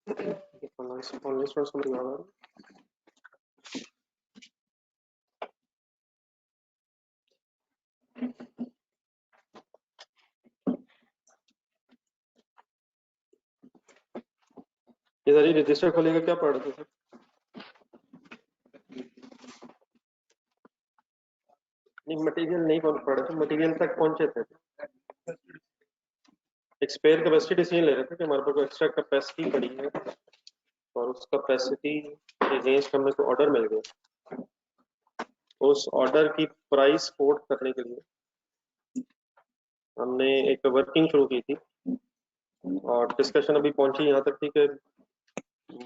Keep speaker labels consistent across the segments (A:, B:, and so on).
A: Online students को दिखा रहा हूं। ये सारी रजिस्टर खोलेगा, क्या पढ़ रहे थे? नहीं, मटेरियल नहीं पढ़ रहे थे, मटेरियल तक पहुंचे थे। एक स्पेयर कैपेसिटी डिसीजन ले रहे थे कि हमारे पास एक्स्ट्रा कैपेसिटी पड़ी है और उस कैपेसिटी के अगेंस्ट हमें को ऑर्डर मिल गया। उस ऑर्डर की प्राइस कोट करने के लिए हमने एक वर्किंग शुरू की थी और डिस्कशन अभी पहुंची यहाँ तक थी कि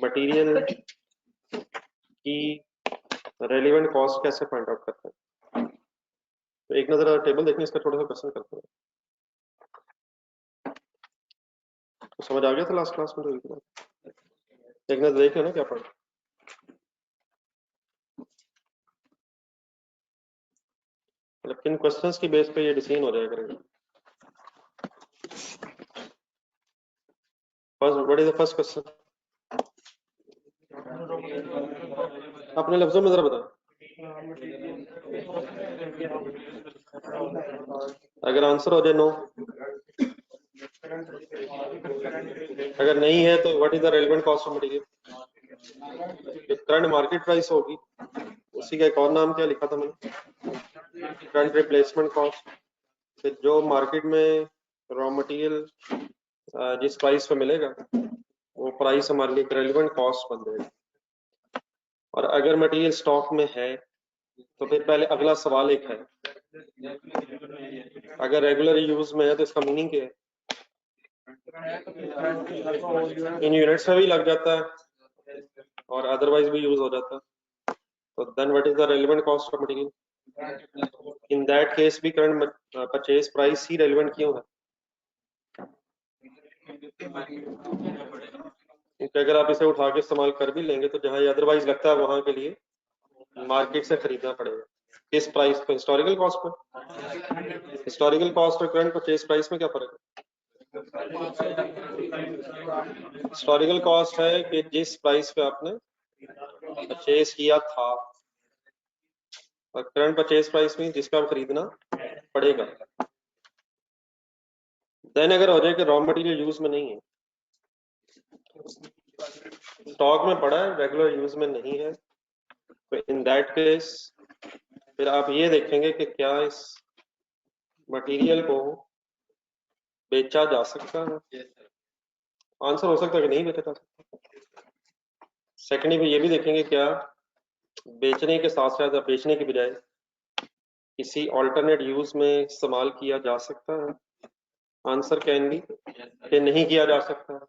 A: मटेरियल की रेलिवेंट कॉस्ट कैसे फाइंड आउट करते हैं। तो एक नजर टेबल देखने, इसका थोड़ा सा क्वेश्चन करते हैं। तो समझ आ गया था लास्ट क्लास में तो एक नजर देख लेना क्या पढ़ा। मतलब किन क्वेश्चंस की बेस पे ये डिसीजन हो जाया करेगा। First, what is the first question? अपने लफ्जों में जरा बताओ। अगर आंसर हो जाए नो, अगर नहीं है तो what is the relevant cost of material? Current market price होगी, उसी का एक और नाम क्या लिखा था मैंने, करंट रिप्लेसमेंट कॉस्ट। फिर जो मार्केट में रॉ मटेरियल जिस प्राइस पे मिलेगा वो प्राइस हमारे लिए रेलेवेंट कॉस्ट बन जाएगी। और अगर मटेरियल स्टॉक में है तो फिर पहले अगला सवाल एक है, अगर रेगुलर यूज में है तो इसका मीनिंग क्या है? इन यूनिट्स में भी लग जाता है और अदरवाइज भी यूज हो जाता है। तो then what is the relevant cost of material? In that case भी करंट परचेज प्राइस ही रेलेवेंट क्यों है? क्योंकि अगर आप इसे उठा के इस्तेमाल कर भी लेंगे तो जहां ये अदरवाइज लगता है वहां के लिए मार्केट से खरीदना पड़ेगा। किस प्राइस पे? हिस्टोरिकल कॉस्ट पे। हिस्टोरिकल कॉस्ट और करंट परचेज प्राइस में क्या फर्क है? हिस्टोरिकल कॉस्ट है कि जिस प्राइस पे आपने परचेज किया था, और करंट परचेज प्राइस में जिसका आप खरीदना पड़ेगा। देन अगर हो जाए कि रॉ मटेरियल यूज में नहीं है, स्टॉक में पड़ा है, रेगुलर यूज में नहीं है, तो इन दैट केस फिर आप ये देखेंगे कि क्या इस मटेरियल को बेचा जा सकता है। आंसर हो सकता है कि नहीं बेचा जा सकता। सेकेंडली फिर ये भी देखेंगे क्या बेचने के साथ साथ या बेचने के बजाय किसी ऑल्टरनेट यूज में इस्तेमाल किया जा सकता है। आंसर कैन बी कि नहीं किया जा सकता,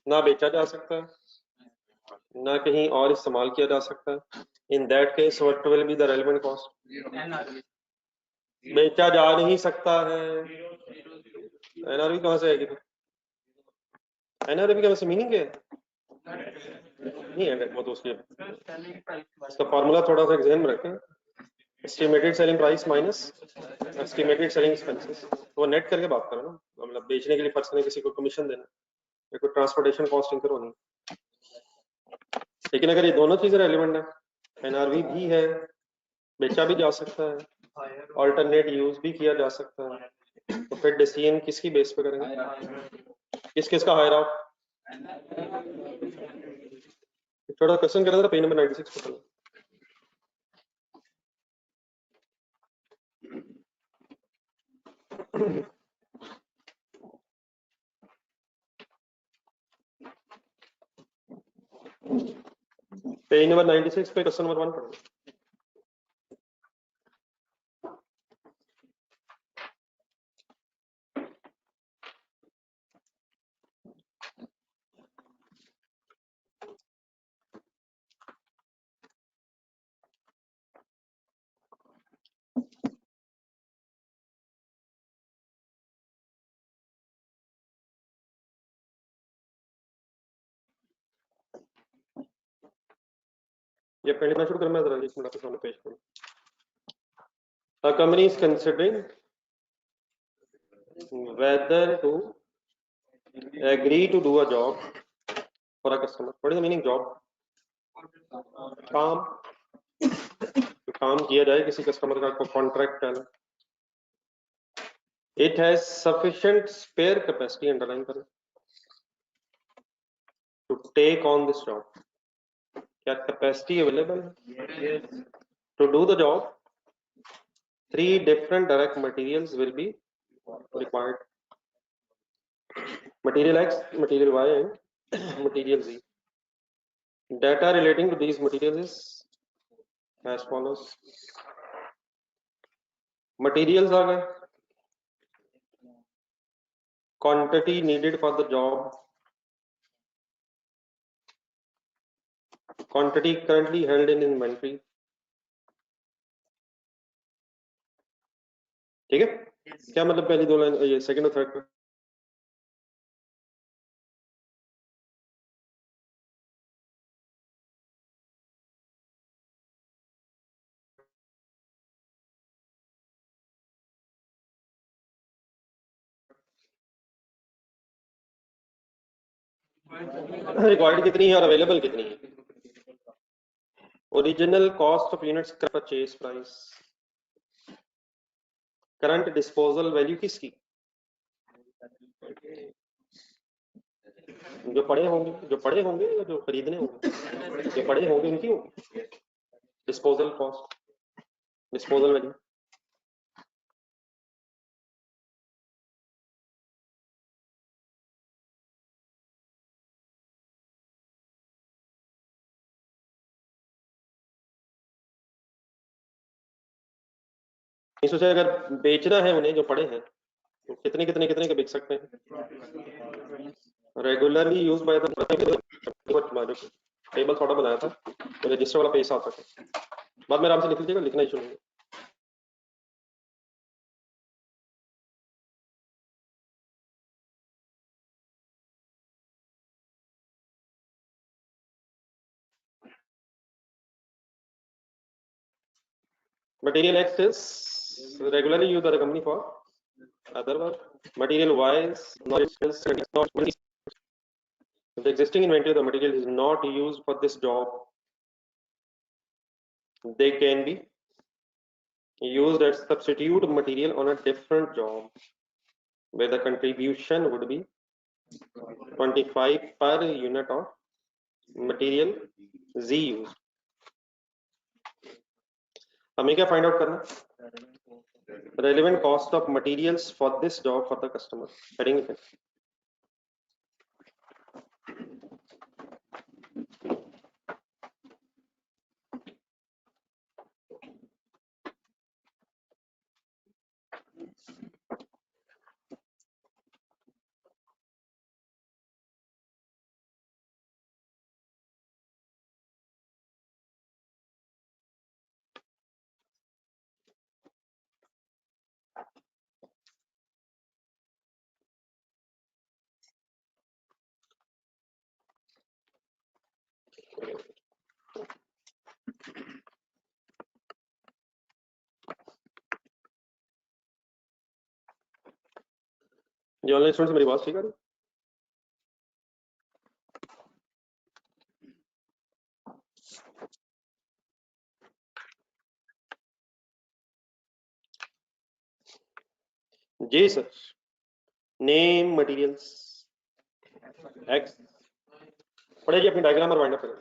A: ना बेचा जा सकता, ना कहीं और इस्तेमाल किया जा सकता। इन that case what will be the relevant cost? बेचा जा नहीं सकता है। एनआरवी कहां से आएगी? एनआरवी का वैसे मीनिंग क्या है? नहीं है वो तो उसके इसका फॉर्मूला थोड़ा सा एग्जाम में रखें। Estimated selling price minus estimated selling expenses. वो नेट करके बात करो ना, मतलब बेचने के लिए फर्स्ट ने किसी को कमीशन देना या कोई ट्रांसपोर्टेशन कॉस्ट इनकर होनी। लेकिन अगर ये दोनों चीजें रेलिवेंट है, एनआरवी भी है, बेचा भी जा सकता है, ऑल्टरनेट यूज भी किया जा सकता है, तो फिर डिसीजन किसकी बेस पे करेंगे? किस किस का हायर आउट? थोड़ा क्वेश्चन कर रहा था पेज नंबर 96 पे। पेज नंबर 96 पे क्वेश्चन नंबर 1 पढ़ो। ये पढ़ना शुरू कर, मैं जरा 1 मिनट सामने पेज पढ़ूं। A company is considering whether to agree to do a job for a customer. What is the meaning job? काम. तो काम किया जाए किसी कस्टमर का, कॉन्ट्रैक्ट है. It has sufficient spare capacity, underline करें, to take on this job. क्या कैपेसिटी अवेलेबल है to do the job? 3 different direct materials will be required. Material X, material Y, and material Z. Data relating to these materials is as follows. Materials are गए, quantity needed for the job, quantity currently held in inventory. ठीक है? क्या मतलब पहली 2 line, ये second और third? Required कितनी है और अवेलेबल कितनी है? Original cost of units, purchase price, current disposal value किसकी? जो पड़े होंगे या जो खरीदने होंगे? जो पड़े होंगे उनकी होगी डिस्पोजल कॉस्ट, डिस्पोजल वैल्यू. नहीं सोचा अगर बेचना है उन्हें जो पड़े हैं तो कितने कितने कितने के बिक सकते हैं? Regularly use by the table थोड़ा बनाया था तो रजिस्टर वाला पेज आता है, बाद में आराम से लिख लीजिएगा, लिखना ही शुरू. Material X is regularly used by the company for other work. Material Y is not the existing inventory of the material is not used for this job. They can be used as substitute material on a different job where the contribution would be 25 per unit of material Z used. हमें क्या find out करना? Relevant cost of materials for this job for the customer. Heading पे ये online student से मेरी बात ठीक है? जी सर. नेम मटेरियल्स एक्स पढ़ेगी, अपनी डायग्राम और वाइंड अप करें.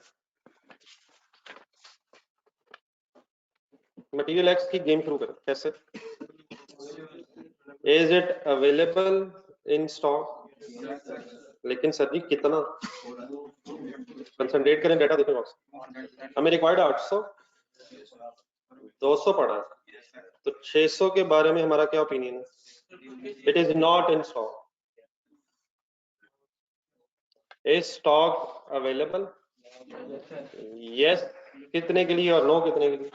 A: मटेरियल एक्स की गेम शुरू करें. कैसे? Is it available in stock? लेकिन सर जी कितना? कंसंट्रेट करें, डेटा देखें बॉक्स. हमें रिक्वायर्ड 800, 200 पड़ा है, तो 600 के बारे में हमारा क्या ओपिनियन है? It is not in stock. Is stock available? Yes. कितने के लिए और नो कितने के लिए?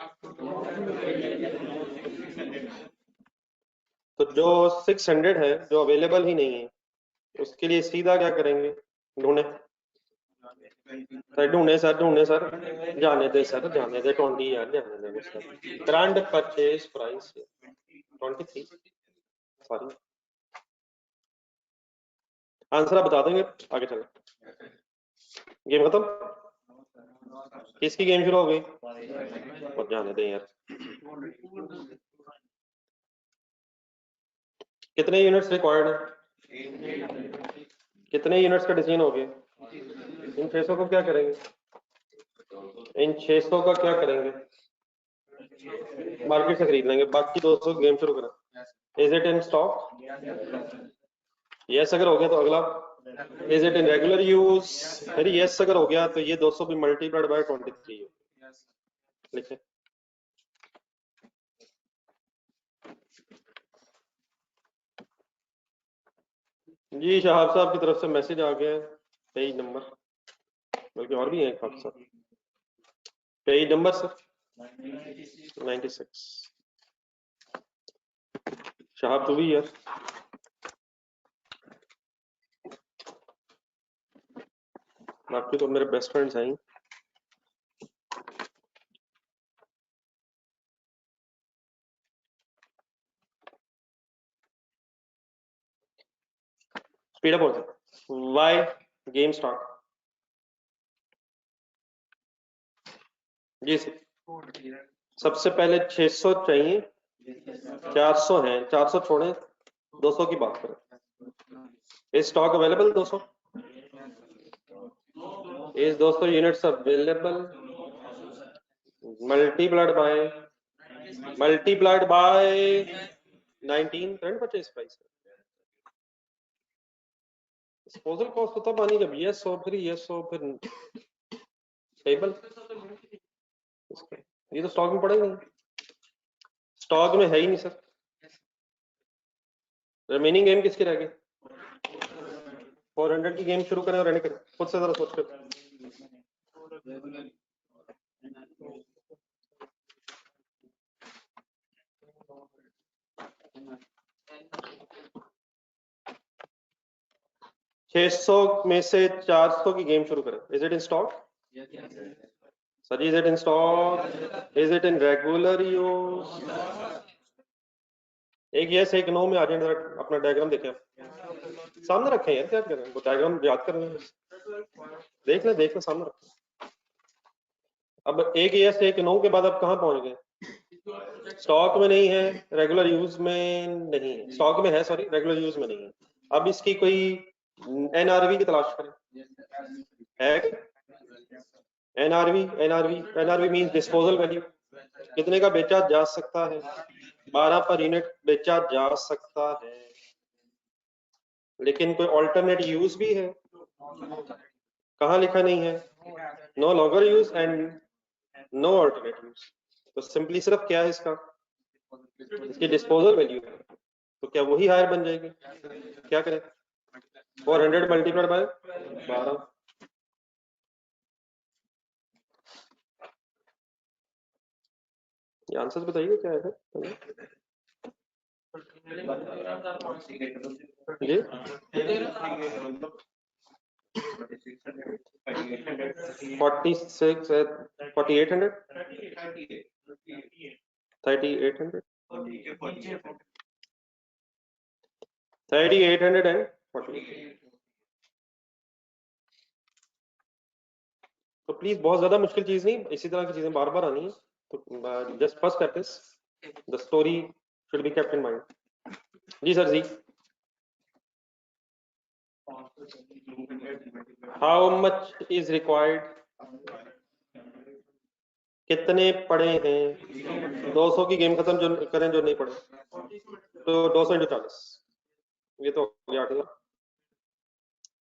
A: तो जो 600 है जो अवेलेबल ही नहीं है उसके लिए सीधा क्या करेंगे? ढूंढे सर, जाने दे सर, जाने दे 20 यार, जाने दे sir. Current purchase price 23, sorry. Answer आप बता देंगे, आगे चलें. गेम खत्म, किसकी गेम शुरू हो गई? और जाने दें यार। कितने यूनिट्स रिक्वायर्ड है? कितने यूनिट्स का डिसीजन हो गया? इन 600 को क्या करेंगे? इन 600 का क्या करेंगे? मार्केट से खरीद लेंगे, बाकी 200 गेम शुरू करें। Is it in stock? Yes अगर हो गया तो अगला। Is it in regular use? फिर यस अगर हो गया तो ये 200 भी मल्टीप्लाइड बाय 23 लिखे। जी शहाब साहब की तरफ से मैसेज आ गया है, पेज नंबर, बल्कि और भी है एक साथ, पेज नंबर सर 96। शहाब तू भी यार, आपके तो मेरे बेस्ट फ्रेंड्स हैं। स्पीड अप हो वाई गेम स्टार्ट। जी सर, सबसे पहले 600 चाहिए, 400 हैं, 400 छोड़ें, 200 की बात करें। Is stock available 200? Is 200 units available? Multiplied by 19 current purchase price. Disposal cost तो तब आनी जब यस हो, फिर यस हो, फिर टेबल। ये तो स्टॉक में पड़ेगा नहीं, स्टॉक में है ही नहीं सर। रिमेनिंग गेम किसकी रह गई? 400 की गेम शुरू करें और रन करें, खुद से जरा सोच कर। छह सौ में से 400 की गेम शुरू करें। Is it in stock? Sir is it in stock? Is it in regular use? एक यस एक नो में आ जाए, जरा अपना डायग्राम देखें, सामने रखें यार, क्या करें, वो डायग्राम याद कर रहे हैं, देख ले सामने रखें। अब एक यस एक नो के बाद अब कहाँ पहुंच गए? स्टॉक में नहीं है, रेगुलर यूज में नहीं है, स्टॉक में है सॉरी, रेगुलर यूज में नहीं है। अब इसकी कोई एनआरवी की तलाश करें, है? एनआरवी मींस डिस्पोजल वैल्यू, कितने का बेचा जा सकता है? 12 पर यूनिट बेचा जा सकता है, लेकिन कोई ऑल्टरनेट यूज भी है? कहाँ लिखा नहीं है? No longer use and no alternate use. तो सिंपली सिर्फ क्या है इसका, इसकी डिस्पोजल वैल्यू है, तो क्या वही हायर बन जाएगी? क्या करें? 400 मल्टीप्लाइड बाय 12। ये आंसर बताइए क्या है जी? 46 है, 4800, 3800, 3800 एंड 40। तो प्लीज बहुत ज्यादा मुश्किल चीज नहीं, इसी तरह की चीजें बार बार आनी है, तो just first practice, the story should be kept in mind. जी सर जी। How much is required? कितने पड़े हैं? 200 की गेम खत्म जो करें, जो नहीं पड़े तो 200 इंटू 40, ये तो हो गया 8,000।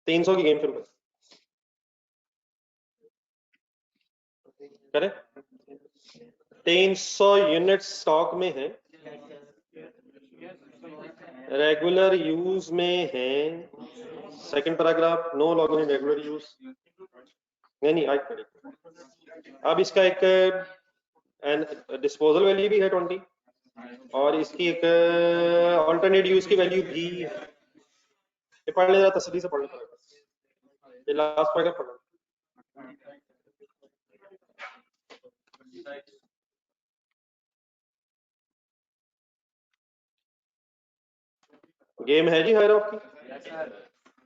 A: 300 की गेम शुरू करें। 300 यूनिट स्टॉक में है, रेगुलर यूज में है, second paragraph, no log in regular use, नहीं आई। अब इसका एक डिस्पोजल वैल्यू भी है 20, और इसकी एक ऑल्टरनेट यूज की वैल्यू भी है। ये पढ़ ले, जरा तसल्ली से पढ़ना पड़ेगा, ये लास्ट पैराग्राफ पढ़ना। गेम है जी हायर आपकी,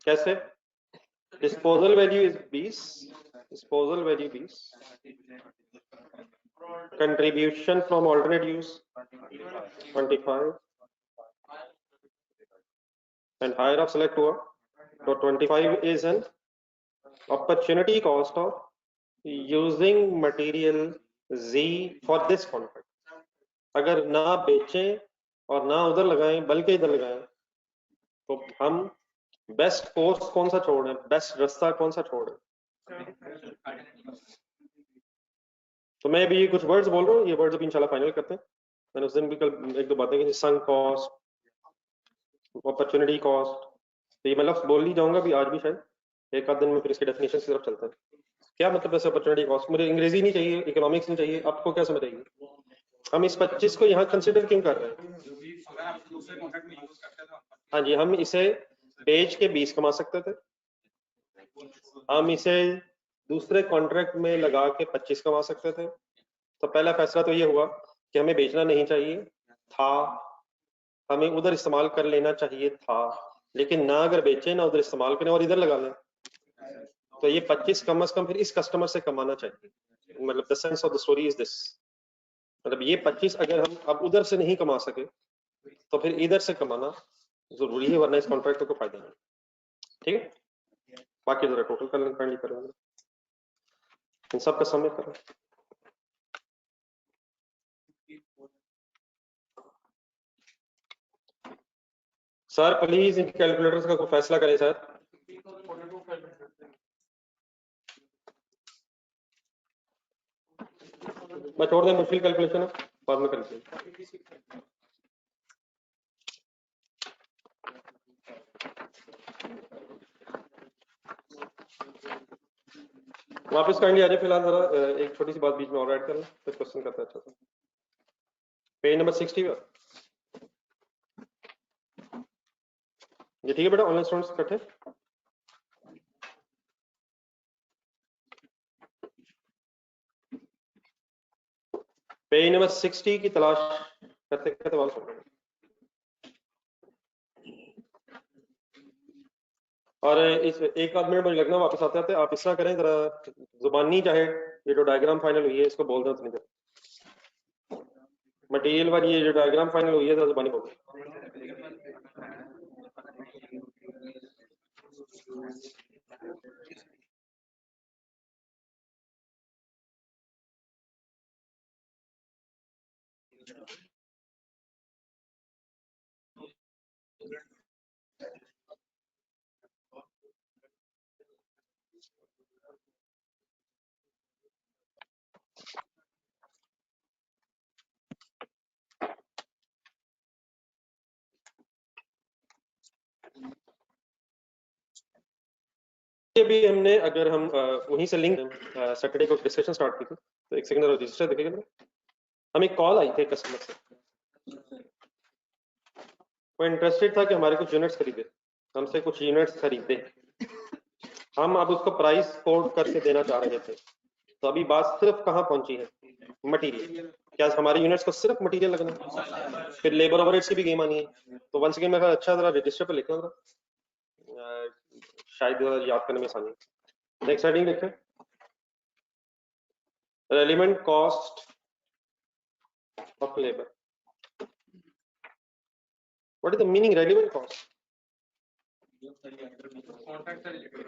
A: कैसे? Disposal value is 20. Disposal value 20. Contribution from alternate use 25. And higher of select हुआ. So 25 is an opportunity cost of using material Z for this contract. अगर ना बेचें और ना उधर लगाएं बल्कि इधर लगाएं तो हम बेस्ट कोर्स कौन सा छोड़ रहे हैं, बेस्ट रास्ता कौन सा छोड़ रहे हैं. तो मैं अभी कुछ वर्ड्स बोल रहा हूँ, ये वर्ड्स अभी इंशाल्लाह फाइनल करते हैं. मैंने उस दिन भी कल एक दो बातें की, संक कॉस्ट, अपॉर्चुनिटी कॉस्ट, तो ये मैं लफ्ज बोल ही जाऊंगा भी आज भी, शायद एक आध दिन में फिर इसके डेफिनेशन की तरफ चलते हैं. क्या मतलब है अपॉर्चुनिटी कॉस्ट? मुझे अंग्रेजी नहीं चाहिए, इकोनॉमिक्स नहीं चाहिए, आपको क्या समझ आएगी? हम इस 25 को यहाँ कंसिडर क्यों कर रहे हैं? हाँ जी, हम इसे बेच के 20 कमा सकते थे, हम इसे दूसरे कॉन्ट्रैक्ट में लगा के 25 कमा सकते थे. तो पहला फैसला तो ये हुआ कि हमें बेचना नहीं चाहिए था, हमें उधर इस्तेमाल कर लेना चाहिए था, लेकिन ना अगर बेचे ना उधर इस्तेमाल करें और इधर लगा लें तो ये 25 कम से कम फिर इस कस्टमर से कमाना चाहिए. मतलब the sense of the story is this, मतलब ये 25 अगर हम अब उधर से नहीं कमा सके तो फिर इधर से कमाना जरूरी है, वरना इस कॉन्ट्रैक्ट को फायदा नहीं. ठीक है, बाकी जरा टोटल करने करेंगे, इन सब का समय करें. सर प्लीज इन कैलकुलेटर्स का कोई फैसला करें सर. मैं छोड़ दें, मुश्किल कैलकुलेशन है, बाद में करते हैं. वापस काइंडली आ जाए. फिलहाल जरा एक छोटी सी बात बीच में और ऐड कर लें, फिर क्वेश्चन करते हैं. अच्छा सा पेज नंबर 60 ये ठीक है बेटा, ऑनलाइन स्टूडेंट्स इकट्ठे. पेज नंबर 60 की तलाश करते करते वापस हो गए. और इस एक आध मिनट मुझे लगना वापस आते आते आप इस तरह करें, जरा जुबानी चाहे ये जो डायग्राम फाइनल हुई है इसको बोल दें उतनी देर. मटेरियल वाली ये जो डायग्राम फाइनल हुई है जरा जुबानी बोल दें. भी हमने अगर हम वहीं से लिंक सैटरडे को डिस्कशन स्टार्ट की थी, तो एक सेकंड रजिस्टर देखिएगा. हमें कॉल आई थी कस्टमर से, वो इंटरेस्टेड था कि हमारे कुछ यूनिट्स खरीदे, हमसे कुछ यूनिट्स खरीदे, हम अब उसको प्राइस कोड करके देना चाह रहे थे. तो अभी बात सिर्फ कहाँ पहुंची है? मटेरियल. क्या हमारे यूनिट्स को सिर्फ मटेरियल लगना है? फिर लेबर ओवरहेड्स की भी गेम आनी है. तो वंस अगेन मैं कहा अच्छा जरा रजिस्टर पे लिखना था, शायद याद करने में आसानी. नेक्स्ट हेडिंग देखें, relevant cost of labour. What is the meaning relevant cost?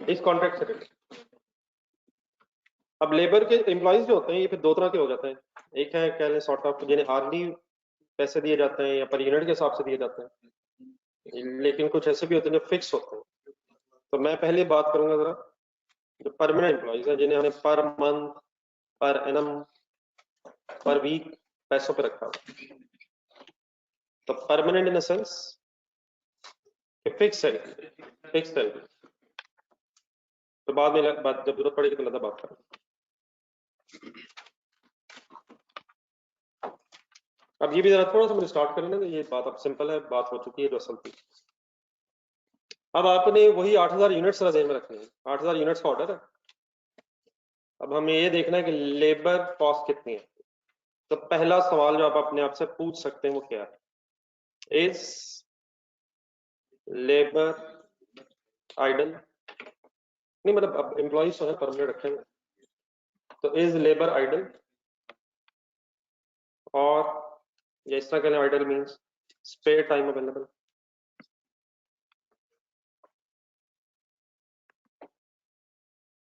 A: इस कॉन्ट्रैक्ट से रिलेटेड. अब लेबर के एम्प्लॉइज जो होते हैं ये फिर दो तरह के हो जाते हैं. एक है कह लें सॉर्ट ऑफ जिन्हें हार्डली पैसे दिए जाते हैं या पर यूनिट के हिसाब से दिए जाते हैं, लेकिन कुछ ऐसे भी होते हैं जो फिक्स होते हैं. तो मैं पहले बात करूंगा जरा जो परमानेंट एम्प्लॉइज हैं, जिन्हें हमने पर मंथ, पर एनम, पर वीक पैसों पर रखा हुआ. तो permanent in the sense fix salary, fix salary. तो बाद में बात जब जरूरत पड़ेगी तो लगा बात करें. अब ये भी जरा थोड़ा सा मुझे स्टार्ट करना है. ये बात अब सिंपल है, बात हो चुकी है जो असल थी. अब आपने वही 8000 यूनिट्स जेहन में रखने हैं. 8000 यूनिट्स का ऑर्डर है. अब हमें ये देखना है कि लेबर कॉस्ट कितनी है. तो पहला सवाल जो आप अपने आप से पूछ सकते हैं वो क्या है? Is labour idle? नहीं मतलब अब एम्प्लॉइज तो है परमानेंट रखेंगे, तो इज लेबर आइडल, और या इस तरह कहने idle means spare time available.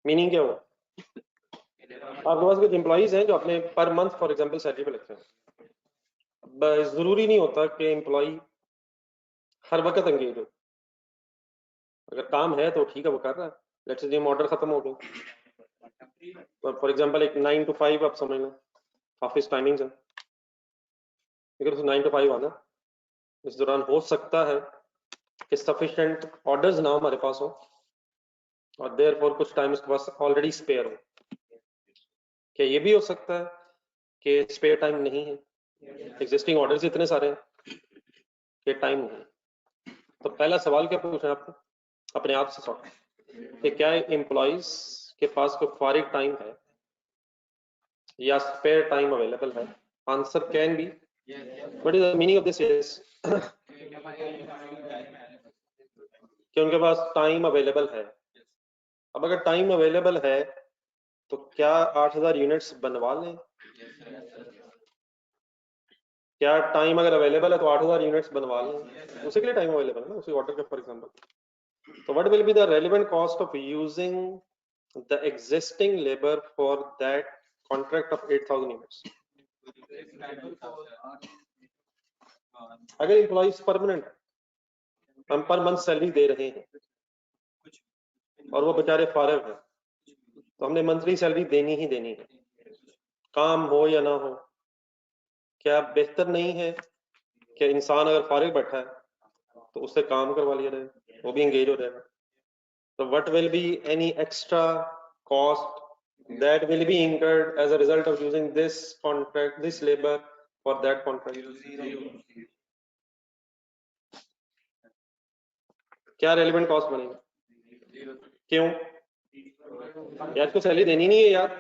A: Meaning क्या हुआ? आपके पास कुछ एम्प्लॉइज हैं जो अपने per month for example salary पे लगते हैं, जरूरी नहीं होता कि एम्प्लॉय हर वक्त एंगेज हो। अगर काम है तो ठीक है, वो कर रहा है। लेट्स से ऑर्डर खत्म हो गई, फॉर एग्जांपल एक 9 to 5 आप समझ लें ऑफिस टाइमिंग्स है, अगर उसे 9 to 5 आना, इस दौरान हो सकता है कि सफिशिएंट ऑर्डर्स ना हमारे पास हो, और देयरफॉर कुछ टाइम उसके पास ऑलरेडी स्पेयर हो। क्या ये भी हो सकता है कि स्पेयर टाइम नहीं है, एग्जिस्टिंग ऑर्डर्स इतने सारे हैं कि टाइम नहीं? तो पहला सवाल क्या पूछना है आपको अपने आप से सॉर्ट कि क्या एम्प्लॉइज के पास कोई फारिग टाइम है या स्पेयर टाइम अवेलेबल है? Answer can be. What is the meaning of this is कि उनके पास टाइम अवेलेबल है। अब अगर टाइम अवेलेबल है तो क्या 8000 यूनिट्स बनवा लें? क्या टाइम अगर अवेलेबल है तो 8000 यूनिट्स बनवा लें? उसी के लिए टाइम अवेलेबल है ना, उसी ऑर्डर के फॉर एग्जांपल। तो what will be the relevant cost of using the existing labour for that contract of 8000 units? अगर एम्प्लॉइज परमानेंट है, हम पर मंथ सैलरी दे रहे हैं और वो बेचारे फारिग हैं, तो हमने मंथली सैलरी देनी ही देनी है, काम हो या ना हो। क्या बेहतर नहीं है कि इंसान अगर फारिग बैठा है तो उससे काम करवा लिया जाए, वो भी एंगेज हो जाएगा? तो what will be any extra cost that will be incurred as a result of using this contract, this labor for that contract? क्या रेलेवेंट कॉस्ट बनेगी? क्यों यार, इसको सैलरी देनी नहीं है यार।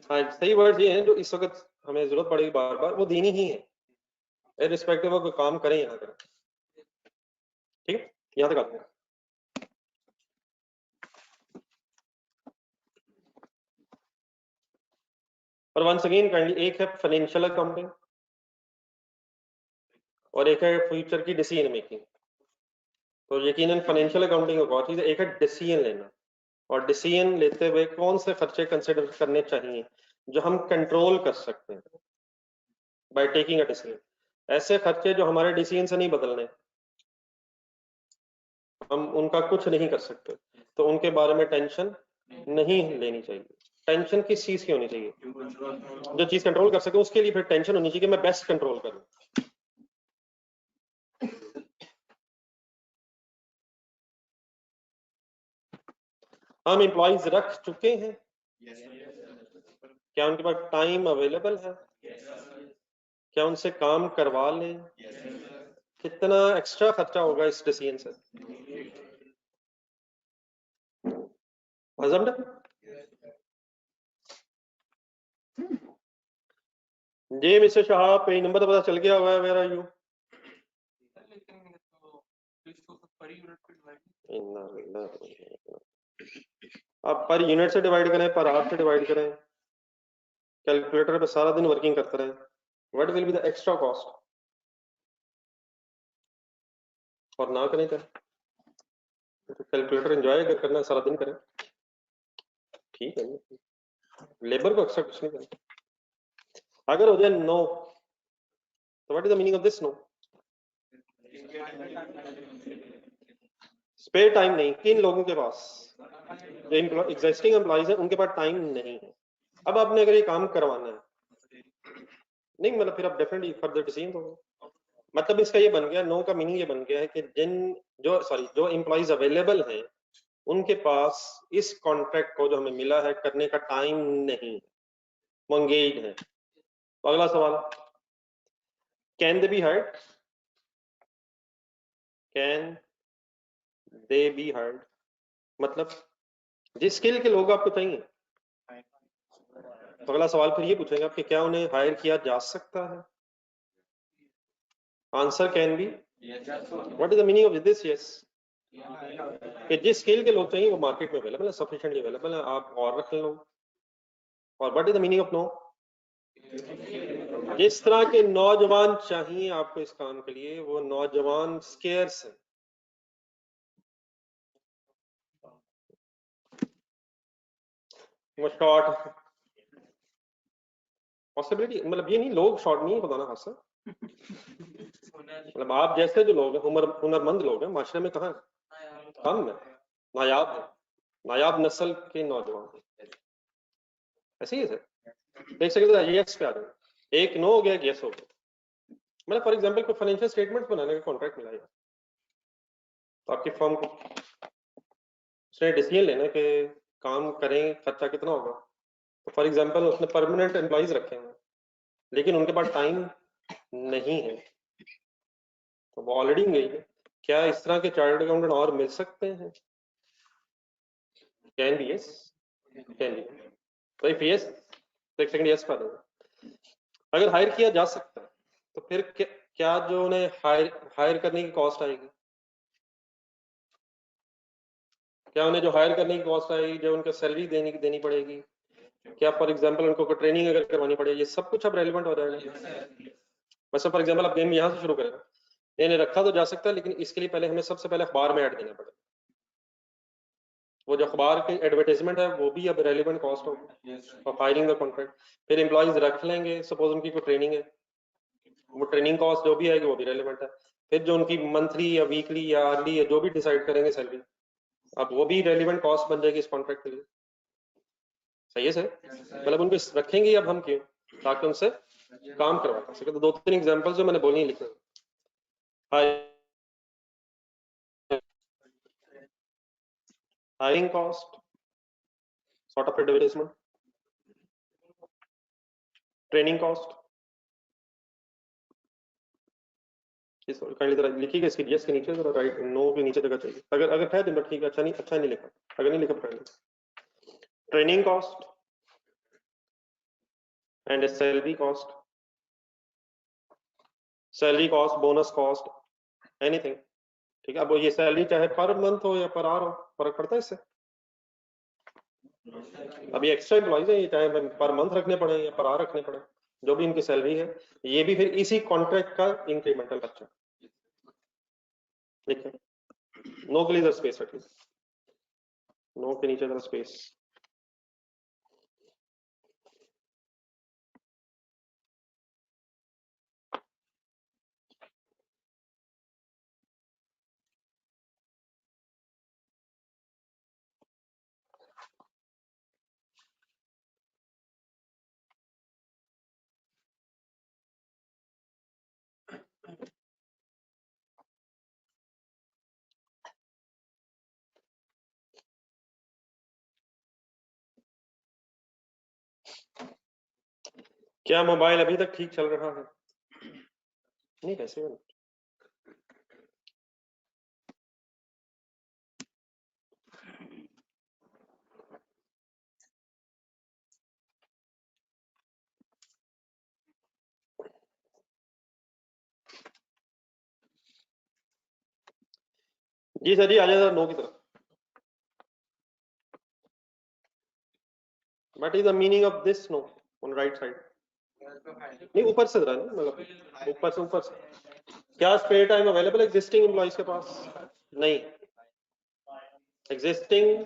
A: हाँ, सही वर्ड ये है जो इस वक्त हमें जरूरत पड़ेगी बार बार, वो देनी ही है, इररिस्पेक्टिव ऑफ कोई काम करें या ना करें। ठीक है, यहाँ तक आते हैं। और वंस अगेन काइंडली, एक है फाइनेंशियल अकाउंटिंग और एक है फ्यूचर की डिसीजन मेकिंग। तो यकीनन फाइनेंशियल अकाउंटिंग एक और चीज है, एक है डिसीजन लेना, और डिसीजन लेते हुए कौन से खर्चे कंसिडर करने चाहिए जो हम कंट्रोल कर सकते हैं बाय टेकिंग अ डिसीजन। ऐसे खर्चे जो हमारे डिसीजन से नहीं बदलने, हम उनका कुछ नहीं कर सकते, तो उनके बारे में टेंशन नहीं लेनी चाहिए। टेंशन किस चीज की होनी चाहिए? जो चीज कंट्रोल कर सके उसके लिए फिर टेंशन होनी चाहिए कि मैं बेस्ट कंट्रोल करूं। हम एम्प्लॉइज रख चुके हैं, क्या उनके पास टाइम अवेलेबल है? क्या उनसे काम करवा लें? कितना एक्स्ट्रा खर्चा होगा इस डिसीजन से? जी मिस्टर शाह, पेज नंबर तो पता चल गया हुआ है, वेयर आर यू? आप पर यूनिट से डिवाइड करें, पर आवर से डिवाइड करें, कैलकुलेटर पे सारा दिन वर्किंग करते रहें, what will be the extra cost? और ना करें तो कैलकुलेटर एंजॉय अगर करना है सारा दिन करें, ठीक है। लेबर को एक्स्ट्रा कुछ नहीं करना। अगर हो जाए नो, तो what is the meaning of this no? Spare time नहीं। किन लोगों के पास? जो एग्जिस्टिंग एम्प्लॉइज है उनके पास टाइम नहीं है। अब आपने अगर ये काम करवाना है, नहीं मतलब फिर आप डेफिनेटली फर्दर डिसीजन होगा। मतलब इसका ये बन गया, नो का मीनिंग ये बन गया है कि जो एम्प्लॉइज अवेलेबल हैं उनके पास इस कॉन्ट्रैक्ट को जो हमें मिला है करने का टाइम नहीं, वो एंगेज है। तो अगला सवाल, can they B hired? Can they B hired मतलब जिस स्किल के लोग आपको चाहिए, तो अगला सवाल फिर ये पूछेगा कि क्या उन्हें हायर किया जा सकता है? Answer can be. What is the meaning of this? Yes. कि जिस स्किल के लोग चाहिए वो मार्केट में अवेलेबल है, सफिशिएंटली अवेलेबल है, आप और रख लो। और what is the meaning of no? जिस तरह के नौजवान चाहिए आपको इस काम के लिए, वो नौजवान स्केर्स है। वो शॉर्ट पॉसिबिलिटी, मतलब ये नहीं लोग शॉर्ट नहीं है, बताना खासा मतलब आप जैसे जो लोग हैं, हुनरमंद लोग हैं माशरे में कहाँ कम है, नायाब है, नायाब नस्ल के नौजवान ऐसे ही है सर। देख सकते हैं यस पे आ जाए, एक नो हो गया, एक यस हो गया। मतलब फॉर एग्जांपल कोई फाइनेंशियल स्टेटमेंट बनाने का कॉन्ट्रैक्ट मिला है, तो आपकी फर्म को उसने डिसीजन लेना कि काम करें, खर्चा कितना होगा। तो फॉर एग्जांपल उसने परमानेंट एम्प्लॉइज रखे हैं, लेकिन उनके पास टाइम नहीं है, तो वो ऑलरेडी गई है। क्या इस तरह के चार्टर्ड अकाउंटेंट और मिल सकते हैं? Can be, yes can be. तो इफ यस, तो एक सेकंड यस पा देंगे। अगर हायर किया जा सकता है तो फिर क्या जो उन्हें हायर करने की कॉस्ट आएगी, क्या उन्हें जो हायर करने की कॉस्ट आएगी, जो उनका सैलरी देनी पड़ेगी, क्या फॉर एग्जांपल उनको कोई ट्रेनिंग अगर करवानी पड़ेगी, ये सब कुछ अब रेलिवेंट हो जाएगा। वैसे फॉर एग्जांपल आप गेम यहाँ से शुरू करें, इन्हें रखा तो जा सकता है, लेकिन इसके लिए पहले हमें सबसे पहले अखबार में ऐड देना पड़ेगा। वो जो अखबार की एडवर्टाइजमेंट है वो भी अब रेलिवेंट कॉस्ट होगी ऑफ हायरिंग द कॉन्ट्रैक्ट। फिर एम्प्लॉइज रख लेंगे, सपोज उनकी कोई ट्रेनिंग है, वो ट्रेनिंग कॉस्ट जो भी आएगी वो भी रेलिवेंट है। फिर जो उनकी मंथली या वीकली या अर्ली या जो भी डिसाइड करेंगे सैलरी, अब वो भी रेलिवेंट कॉस्ट बन जाएगी इस कॉन्ट्रैक्ट के लिए। सही है सर? मतलब उनको रखेंगे अब हम क्यों, ताकि उनसे काम करवा सके। तो दो तीन एग्जांपल्स जो मैंने बोली लिखे, hiring cost, sort of advertisement, training cost, kindly जरा लिखिएगा इसके यस के नीचे, जरा राइट नो के नीचे जगह चाहिए। अगर है तो ठीक है, अच्छा नहीं लिखा, अगर नहीं लिखा पढ़। Training cost and salary cost, salary cost, bonus cost, anything. ठीक है, अब ये सैलरी चाहे पर मंथ हो या पर आवर हो, फर्क पड़ता है इससे। अब ये एक्स्ट्रा एम्प्लॉइज है, ये चाहे पर मंथ रखने पड़े या पर आवर रखने पड़े, जो भी इनकी सैलरी है, ये भी फिर इसी कॉन्ट्रैक्ट का इंक्रीमेंटल खर्चा। ठीक है, नो के लिए जरा स्पेस रखिए, नो के नीचे जरा स्पेस। क्या मोबाइल अभी तक ठीक चल रहा है? नहीं कैसे बना? जी सर जी, आ जाए नो की तरफ। What is the meaning of this no on right side? नहीं ऊपर से जरा, नहीं मतलब ऊपर से क्या spare time available existing employees के पास? नहीं, एग्जिस्टिंग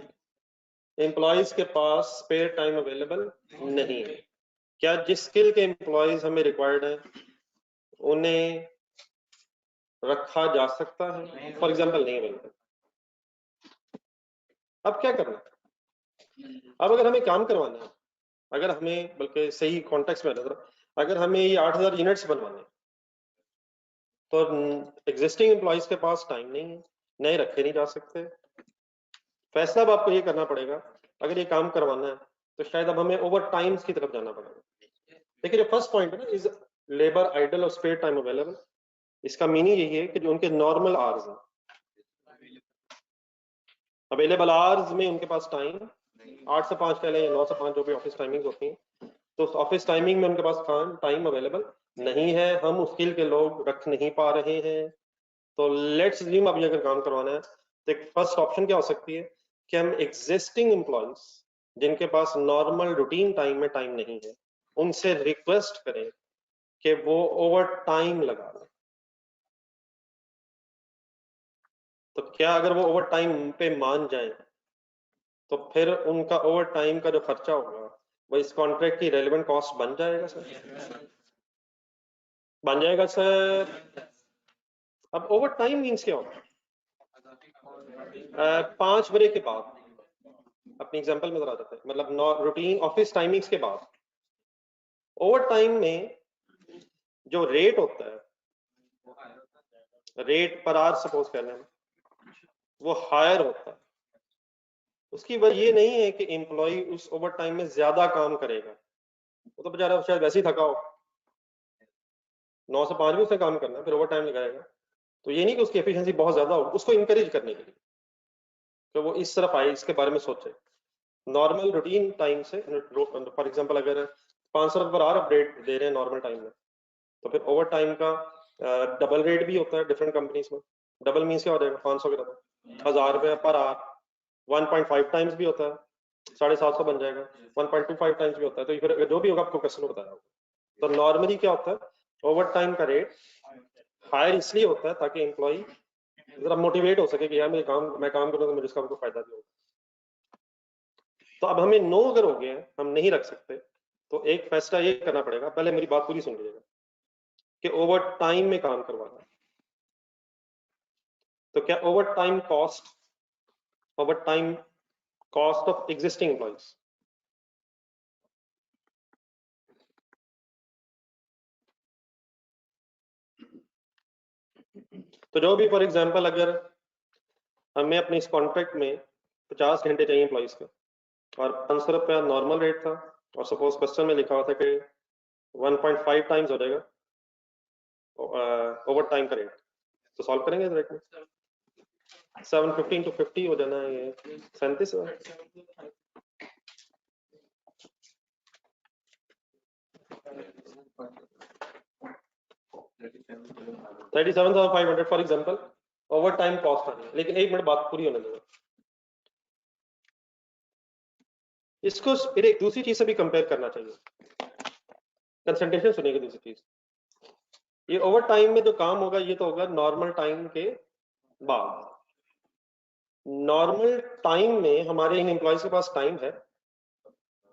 A: एम्प्लॉइज के पास स्पेयर टाइम अवेलेबल नहीं है। क्या जिस स्किल के एम्प्लॉइज हमें रिक्वायर्ड है उन्हें रखा जा सकता है? फॉर एग्जांपल नहीं अवेलेबल। अब क्या करना है? अब अगर हमें काम करवाना है, अगर हमें, बल्कि सही कॉन्टेक्स्ट में अगर हमें ये 8000 यूनिट्स बनवाने हैं, तो एग्जिस्टिंग एम्प्लॉइज के पास टाइम नहीं है, नए रखे नहीं जा सकते। फैसला अब आपको ये करना पड़ेगा, अगर ये काम करवाना है तो शायद अब हमें ओवर टाइम्स की तरफ जाना पड़ेगा। देखिए जो फर्स्ट पॉइंट है ना, इज लेबर आइडल और स्पेयर टाइम अवेलेबल, इसका मीनिंग यही है कि जो उनके नॉर्मल आवर्स हैं, अवेलेबल आवर्स में उनके पास टाइम 8 से 5 कह लें या 9 से 5 जो भी ऑफिस टाइमिंग होती है, तो ऑफिस टाइमिंग में उनके पास टाइम अवेलेबल नहीं है, हम उस स्किल के लोग रख नहीं पा रहे हैं। तो लेट्स अज्यूम अब ये अगर काम करवाना है तो फर्स्ट ऑप्शन क्या हो सकती है कि हम एग्जिस्टिंग एम्प्लॉयज जिनके पास नॉर्मल रूटीन टाइम में टाइम नहीं है उनसे रिक्वेस्ट करें कि वो ओवर टाइम लगा लें। तो क्या अगर वो ओवर टाइम पे मान जाए तो फिर उनका ओवर टाइम का जो खर्चा होगा वो इस कॉन्ट्रैक्ट की रेलेवेंट कॉस्ट बन जाएगा सर? बन जाएगा सर। अब ओवर टाइम मीन्स क्या होता है? 5 बजे के बाद, अपनी एग्जांपल में जरा जाते हैं, मतलब रूटीन ऑफिस टाइमिंग्स के बाद ओवर टाइम में जो रेट होता है, रेट पर आवर सपोज कर लें, वो हायर होता है। उसकी वजह ये नहीं है कि एम्प्लॉय उस ओवर टाइम में ज्यादा काम करेगा, वो तो बेचारा शायद वैसे ही थका हो, 9 से 5 भी उसने काम करना है, फिर ओवर टाइम लगाएगा। तो ये नहीं कि उसकी एफिशिएंसी बहुत ज्यादा हो, उसको इंकरेज करने के लिए तो वो इस तरफ आए, इसके बारे में सोचे। नॉर्मल रूटीन टाइम से फॉर एग्जांपल अगर 500 रुपये पर आवर अपडेट दे रहे हैं नॉर्मल टाइम में, तो फिर ओवर टाइम का डबल रेट भी होता है डिफरेंट कंपनीज में। डबल मीन्स क्या हो जाएगा? 500 के डबल 1000 रुपये पर आवर। 1.5 टाइम्स भी होता है, 750 बन जाएगा। 1.25 टाइम्स भी होता है। तो फिर जो भी होगा आपको क्वेश्चन बताया होगा। तो नॉर्मली क्या होता है, ओवर टाइम का रेट हायर इसलिए होता है ताकि एम्प्लॉय जरा मोटिवेट हो सके कि यार मैं काम करूंगा तो मुझे इसका हमको फायदा भी होगा। तो अब हमें नो अगर हो गया, हम नहीं रख सकते, तो एक फैसला ये करना पड़ेगा, पहले मेरी बात पूरी सुन लीजिएगा, कि ओवर टाइम में काम करवाना। तो क्या over time cost of existing employees, तो जो भी फॉर एग्जांपल अगर हमें अपने इस कॉन्ट्रैक्ट में 50 घंटे चाहिए एम्प्लॉइज का और 500 रुपया नॉर्मल रेट था, और सपोज क्वेश्चन में लिखा हुआ था कि 1.5 टाइम्स हो जाएगा ओवर टाइम का रेट, तो सॉल्व करेंगे डायरेक्ट में। 715 to 50 हो जाना है, ये 37 37,500 for example over time cost आ रही है। लेकिन एक मिनट बात पूरी होने दो, इसको फिर एक दूसरी चीज से भी कंपेयर करना चाहिए। कंसंट्रेशन सुनिएगा। दूसरी चीज, ये ओवर टाइम में जो काम होगा ये तो होगा नॉर्मल टाइम के बाद। नॉर्मल टाइम में हमारे इन एम्प्लॉयज के पास टाइम है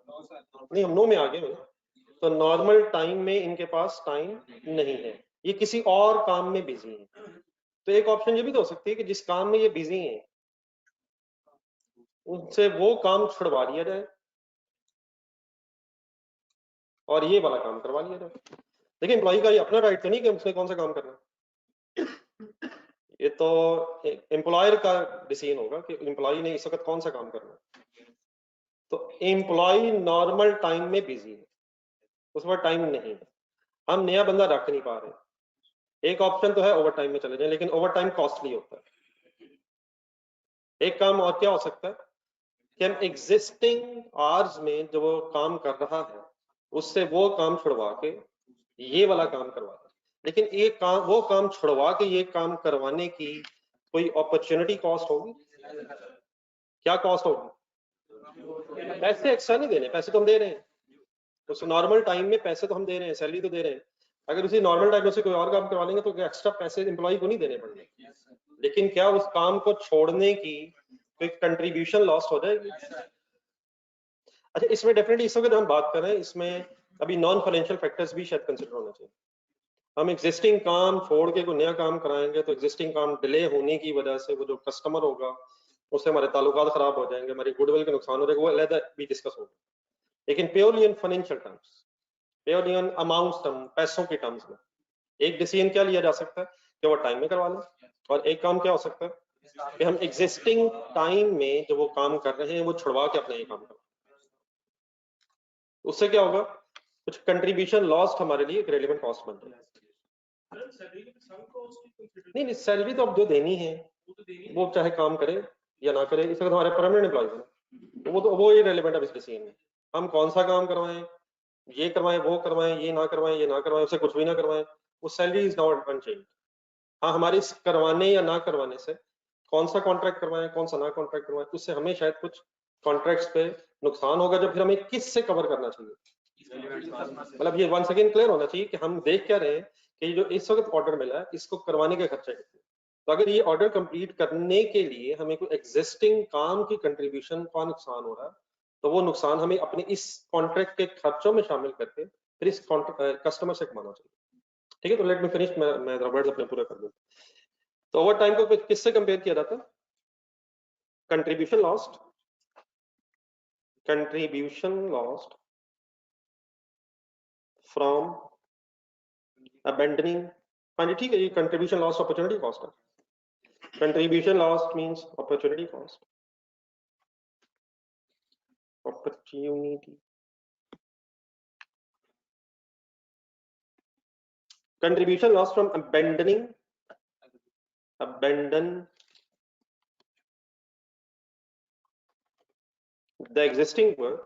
A: नहीं, हम नो में आ गए। तो नॉर्मल टाइम में इनके पास टाइम नहीं है, ये किसी और काम में बिजी है। तो एक ऑप्शन ये भी तो हो सकती है कि जिस काम में ये बिजी है उनसे वो काम छुड़वा लिया जाए और ये वाला काम करवा लिया जाए। देखिए एम्प्लॉय का ये अपना राइट तो नहीं कि उसने कौन सा काम करना, ये तो एम्प्लॉयर का डिसीजन होगा कि एम्प्लॉय ने इस वक्त कौन सा काम करना। तो एम्प्लॉय नॉर्मल टाइम में बिजी है, उस वक्त टाइम नहीं है, हम नया बंदा रख नहीं पा रहे। एक ऑप्शन तो है ओवर टाइम में चले जाए, लेकिन ओवर टाइम कॉस्टली होता है। एक काम और क्या हो सकता है कि हम एग्जिस्टिंग आवर्स में जो वो काम कर रहा है उससे वो काम छुड़वा के ये वाला काम करवा दें। लेकिन एक काम, वो काम छुड़वा के ये काम करवाने की कोई अपॉर्चुनिटी कॉस्ट होगी? क्या कॉस्ट होगी? पैसे एक्स्ट्रा नहीं देने, पैसे तो हम दे रहे हैं, तो नॉर्मल टाइम में पैसे तो हम दे रहे हैं, सैलरी तो दे रहे हैं। अगर उसी नॉर्मल टाइम से कोई और काम करवा लेंगे तो एक्स्ट्रा पैसे एम्प्लॉय को नहीं देने पड़ेंगे, लेकिन क्या उस काम को छोड़ने की कोई कंट्रीब्यूशन लॉस्ट हो जाएगी? अच्छा, इसमें डेफिनेटली इस वक्त हम बात कर रहे हैं, इसमें अभी नॉन फाइनेंशियल फैक्टर्स भी शायद कंसिडर होना चाहिए। हम एग्जिस्टिंग काम छोड़ के कोई नया काम कराएंगे तो एग्जिस्टिंग काम डिले होने की वजह से वो जो कस्टमर होगा उससे हमारे ताल्लुकात खराब हो जाएंगे, हमारी गुडविल के नुकसान हो जाएगा, वो अलग भी डिस्कस होगा। लेकिन purely in financial terms, purely in amount term, पैसों के टर्म्स में एक डिसीजन क्या लिया जा सकता है कि वो टाइम में करवा लें, और एक काम क्या हो सकता है कि हम एग्जिस्टिंग टाइम में जो वो काम कर रहे हैं वो छुड़वा के अपना ये काम करें। उससे क्या होगा, कुछ कंट्रीब्यूशन लॉस्ट हमारे लिए एक रेलेवेंट कॉस्ट बन जाएगा। नहीं नहीं, सैलरी तो अब जो देनी है वो चाहे काम करे या ना करे, इस वक्त हमारे परमानेंट एम्प्लॉयज है, वो तो वो ही रेलेवेंट अब इस डिसीजन में। हम कौन सा काम करवाएं, ये करवाएं वो करवाएं, ये ना करवाएं ये ना करवाएं, उससे कुछ भी ना करवाएं, वो सैलरी इज नॉट अनचेंज। हाँ, हमारे इस करवाने या ना करवाने से कौन सा कॉन्ट्रैक्ट करवाएं, कौन सा ना कॉन्ट्रैक्ट करवाएं, उससे हमें शायद कुछ कॉन्ट्रैक्ट्स पे नुकसान होगा, जो फिर हमें किस से कवर करना चाहिए। मतलब ये वन सेकेंड क्लियर होना चाहिए कि हम देख क्या रहे हैं कि जो इस वक्त ऑर्डर मिला है इसको करवाने के खर्चे कितने। तो अगर ये ऑर्डर कंप्लीट करने के लिए हमें कोई एग्जिस्टिंग काम की कंट्रीब्यूशन का नुकसान हो रहा है, तो वो नुकसान हमें अपने इस कॉन्ट्रैक्ट के खर्चों में शामिल करके फिर इस कस्टमर से कमाना चाहिए। ठीक है, तो लेट मी फिनिश, मैं वर्ड्स अपने पूरे कर दूं। तो ओवर टाइम को किससे कंपेयर किया जाता है? Contribution lost, contribution lost from abandoning. हाँ जी ठीक है, ये कंट्रीब्यूशन लॉस्ट अपॉर्चुनिटी कॉस्ट है। Contribution lost means opportunity cost, opportunity. Contribution loss from abandon the existing work.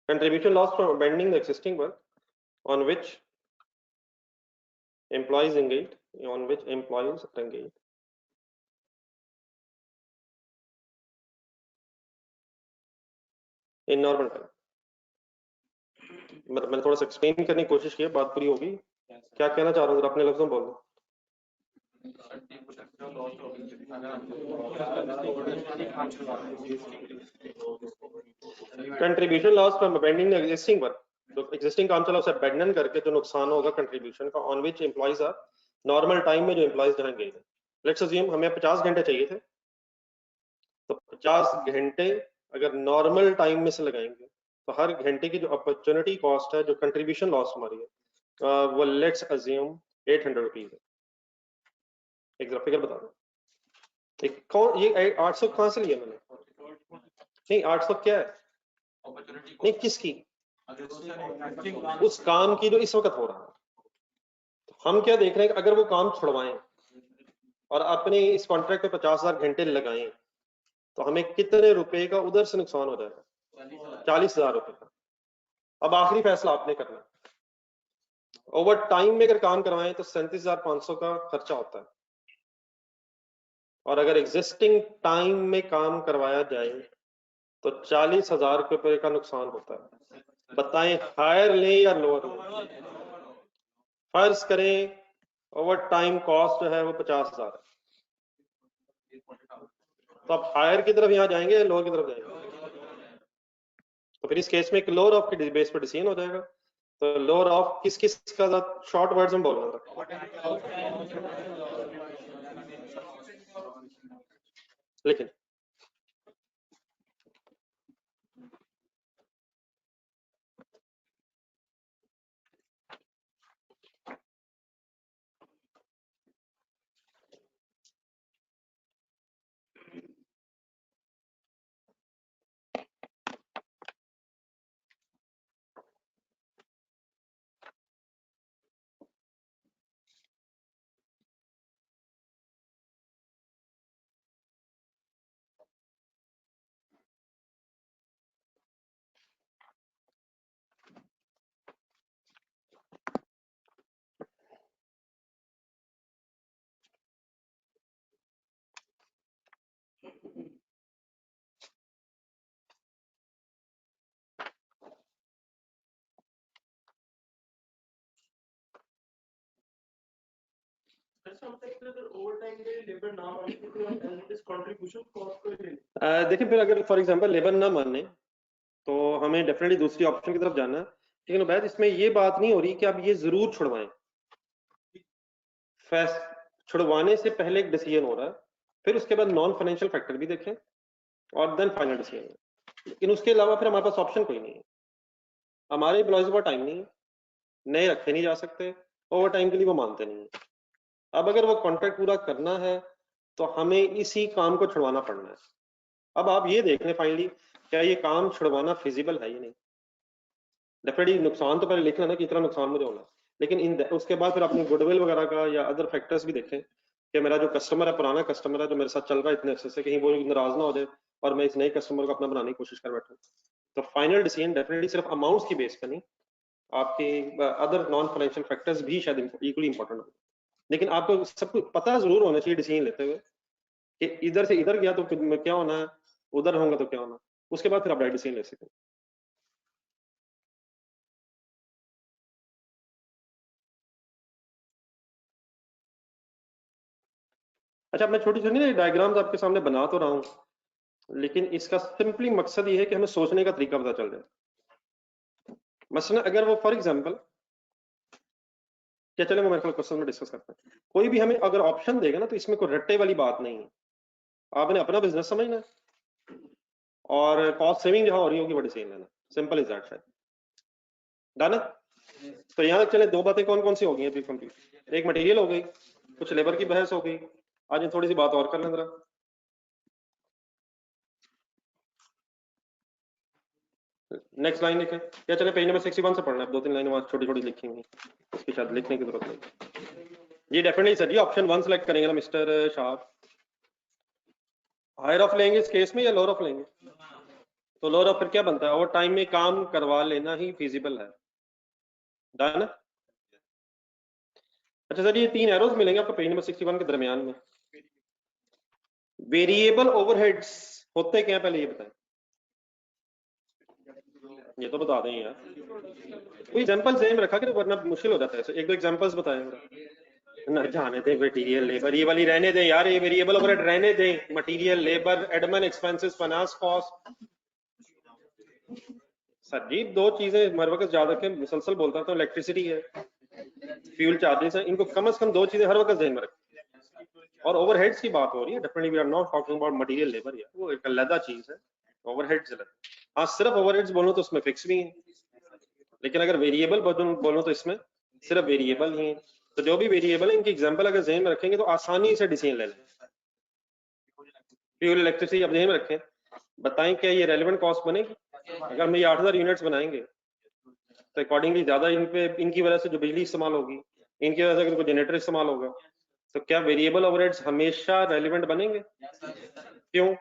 A: Contribution loss from abandoning the existing work on which employees engaged, in normal time. मैंने थोड़ा सा explain करने की कोशिश की, बात पूरी होगी। क्या कहना चाह रहा हूँ अपने लफ्जों में बोल दो। Contribution loss from abandoning existing work, जो एग्जिस्टिंग काम चला उसे अबेंडन करके जो नुकसान होगा कंट्रीब्यूशन का, on which employees are normal time में जो एम्प्लॉइज जहां गए थे। लेट्स अज्यूम हमें 50 घंटे चाहिए थे, तो 50 घंटे अगर नॉर्मल टाइम में से लगाएंगे तो हर घंटे की जो अपॉर्चुनिटी कॉस्ट है, जो कंट्रीब्यूशन लॉस हमारी है, वो लेट्स अज्यूम 800 रुपीज है। एक जरा फिगर बता दो, एक कौन ये 800 कहां से लिया मैंने? नहीं 800 क्या है? नहीं किसकी? उस काम की जो इस वक्त हो रहा है। तो हम क्या देख रहे हैं कि अगर वो काम छुड़वाएं और अपने इस कॉन्ट्रैक्ट पे 50,000 घंटे लगाएं तो हमें कितने रुपए का उधर से नुकसान हो जाएगा? 40,000 रुपए का। अब आखिरी फैसला आपने करना है। ओवर टाइम में अगर काम करवाएं तो 37,500 का खर्चा होता है, और अगर एग्जिस्टिंग टाइम में काम करवाया जाए तो 40,000 रुपए का नुकसान होता है। बताएं हायर लें या लोअर लें? फर्ज करें ओवर टाइम कॉस्ट जो है वो 50,000 है, तो आप हायर की तरफ यहाँ जाएंगे या लोअर की तरफ जाएंगे? तो फिर इस केस में एक लोअर ऑफ के बेस पर डिसीजन हो जाएगा। तो लोअर ऑफ किस किस का शॉर्ट वर्ड्स में बोलना था, लेकिन देखिए फिर अगर फॉर एग्जांपल लेबर ना माने तो हमें डेफिनेटली दूसरी ऑप्शन की तरफ जाना है। लेकिन उबैद इसमें ये बात नहीं हो रही कि आप ये जरूर छुड़वाएं, छुड़वाने से पहले एक डिसीजन हो रहा है, फिर उसके बाद नॉन फाइनेंशियल फैक्टर भी देखें और देन फाइनल डिसीजन। लेकिन उसके अलावा फिर हमारे पास ऑप्शन कोई नहीं है। हमारे एम्प्लॉयज को टाइम नहीं है, नए रखे नहीं जा सकते, ओवर टाइम के लिए वो मानते नहीं है। अब अगर वो कॉन्ट्रैक्ट पूरा करना है तो हमें इसी काम को छुड़वाना पड़ना है। अब आप ये देख लें फाइनली क्या ये काम छुड़वाना फिजिबल है या नहीं। डेफिनेटली नुकसान तो पहले लिख लेना कि इतना नुकसान मुझे होना है, लेकिन उसके बाद फिर अपनी गुडविल वगैरह का या अदर फैक्टर्स भी देखें कि मेरा जो कस्टमर है, पुराना कस्टमर है जो मेरे साथ चल रहा है इतने अच्छे से, कहीं वो नाराज ना हो जाए और मैं इस नए कस्टमर को अपना बनाने की कोशिश कर बैठूं। तो फाइनल डिसीजन डेफिनेटली सिर्फ अमाउंट्स की बेस पर नहीं आपके अदर नॉन फाइनेंशियल फैक्टर्स भी शायद इक्वली इंपॉर्टेंट हो, लेकिन आपको सब कुछ पता जरूर होना चाहिए डिसीजन लेते हुए कि इधर से इधर गया तो क्या होना है, उधर होगा तो क्या होना, उसके बाद फिर आप राइट डिसीजन ले सकते हैं। अच्छा, मैं छोटी छोटी डायग्राम्स आपके सामने बना तो रहा हूँ, लेकिन इसका सिंपली मकसद ये है कि हमें सोचने का तरीका पता चल जाए। मसलन अगर वो फॉर एग्जांपल, क्या चले वो मेरे ख्याल क्वेश्चन में डिस्कस करते हैं, कोई भी हमें अगर ऑप्शन देगा ना तो इसमें कोई रट्टे वाली बात नहीं है, आपने अपना बिजनेस समझना है और कॉस्ट सेविंग जहां हो रही होगी वो डिसीजन लेना, सिंपल इज दैट। शायद डन है। तो यहाँ तक चले, दो बातें कौन कौन सी हो गई अभी कंप्लीट, एक मटेरियल हो गई, कुछ लेबर की बहस हो गई, आज थोड़ी सी बात और कर लें जरा। नेक्स्ट लाइन लिखें, क्या चले पेज नंबर 61 से पढ़ना है, दो तीन लाइन वहां छोटी छोटी लिखी हुई, उसकी शायद लिखने की जरूरत नहीं। जी डेफिनेटली सर जी, ऑप्शन 1 सेलेक्ट करेंगे ना मिस्टर शाह। हायर ऑफ लेंगे इस केस में या लोअर ऑफ लेंगे? तो लोअर ऑफ फिर क्या बनता है, ओवर टाइम में काम करवा लेना ही फिजिबल है। डन। अच्छा सर, ये तीन एरोज मिलेंगे आपको पेज नंबर 61 के दरमियान में। वेरिएबल ओवरहेड्स होते क्या, पहले ये बताएं। ये तो बता दें यार, कोई एग्जांपल सेम रखा कि वरना मुश्किल हो जाता है। एक दो एग्जांपल्स बताएं ना, जाने दें मटेरियल लेबर, ये वाली रहने दें यार, ये वेरिएबल ओवरहेड रहने दें, material labour admin expenses finance cost. Sir ji दो चीजें हर वक्त याद रखें, मुसलसल बोलता हूँ, इलेक्ट्रिसिटी है, फ्यूल चार्जेस है, इनको कम से कम दो चीजें हर वक्त ध्यान में रखें। और ओवरहेड्स की बात हो रही है, definitely we are not talking about material labour, वो एक अलग चीज है, ओवरहेड्स अलग। हाँ सिर्फ ओवरहेड्स बोलो तो उसमें फिक्स भी है, लेकिन अगर वेरिएबल बोलो तो इसमें सिर्फ वेरिएबल ही है। तो जो भी वेरिएबल है इनकी एग्जांपल अगर ज़हन में रखेंगे तो आसानी से डिसीजन ले लें। फ्यूल इलेक्ट्रिसिटी अब ध्यान में रखें, बताएं क्या ये रेलेवेंट कॉस्ट बनेगी? अगर हम ये 8000 यूनिट्स बनाएंगे तो अकॉर्डिंगली ज्यादा इन पे, इनकी वजह से जो बिजली इस्तेमाल होगी, इनकी वजह से अगर कोई जनरेटर इस्तेमाल होगा, तो क्या वेरिएबल ओवरहेड्स हमेशा रेलिवेंट बनेंगे? क्यों?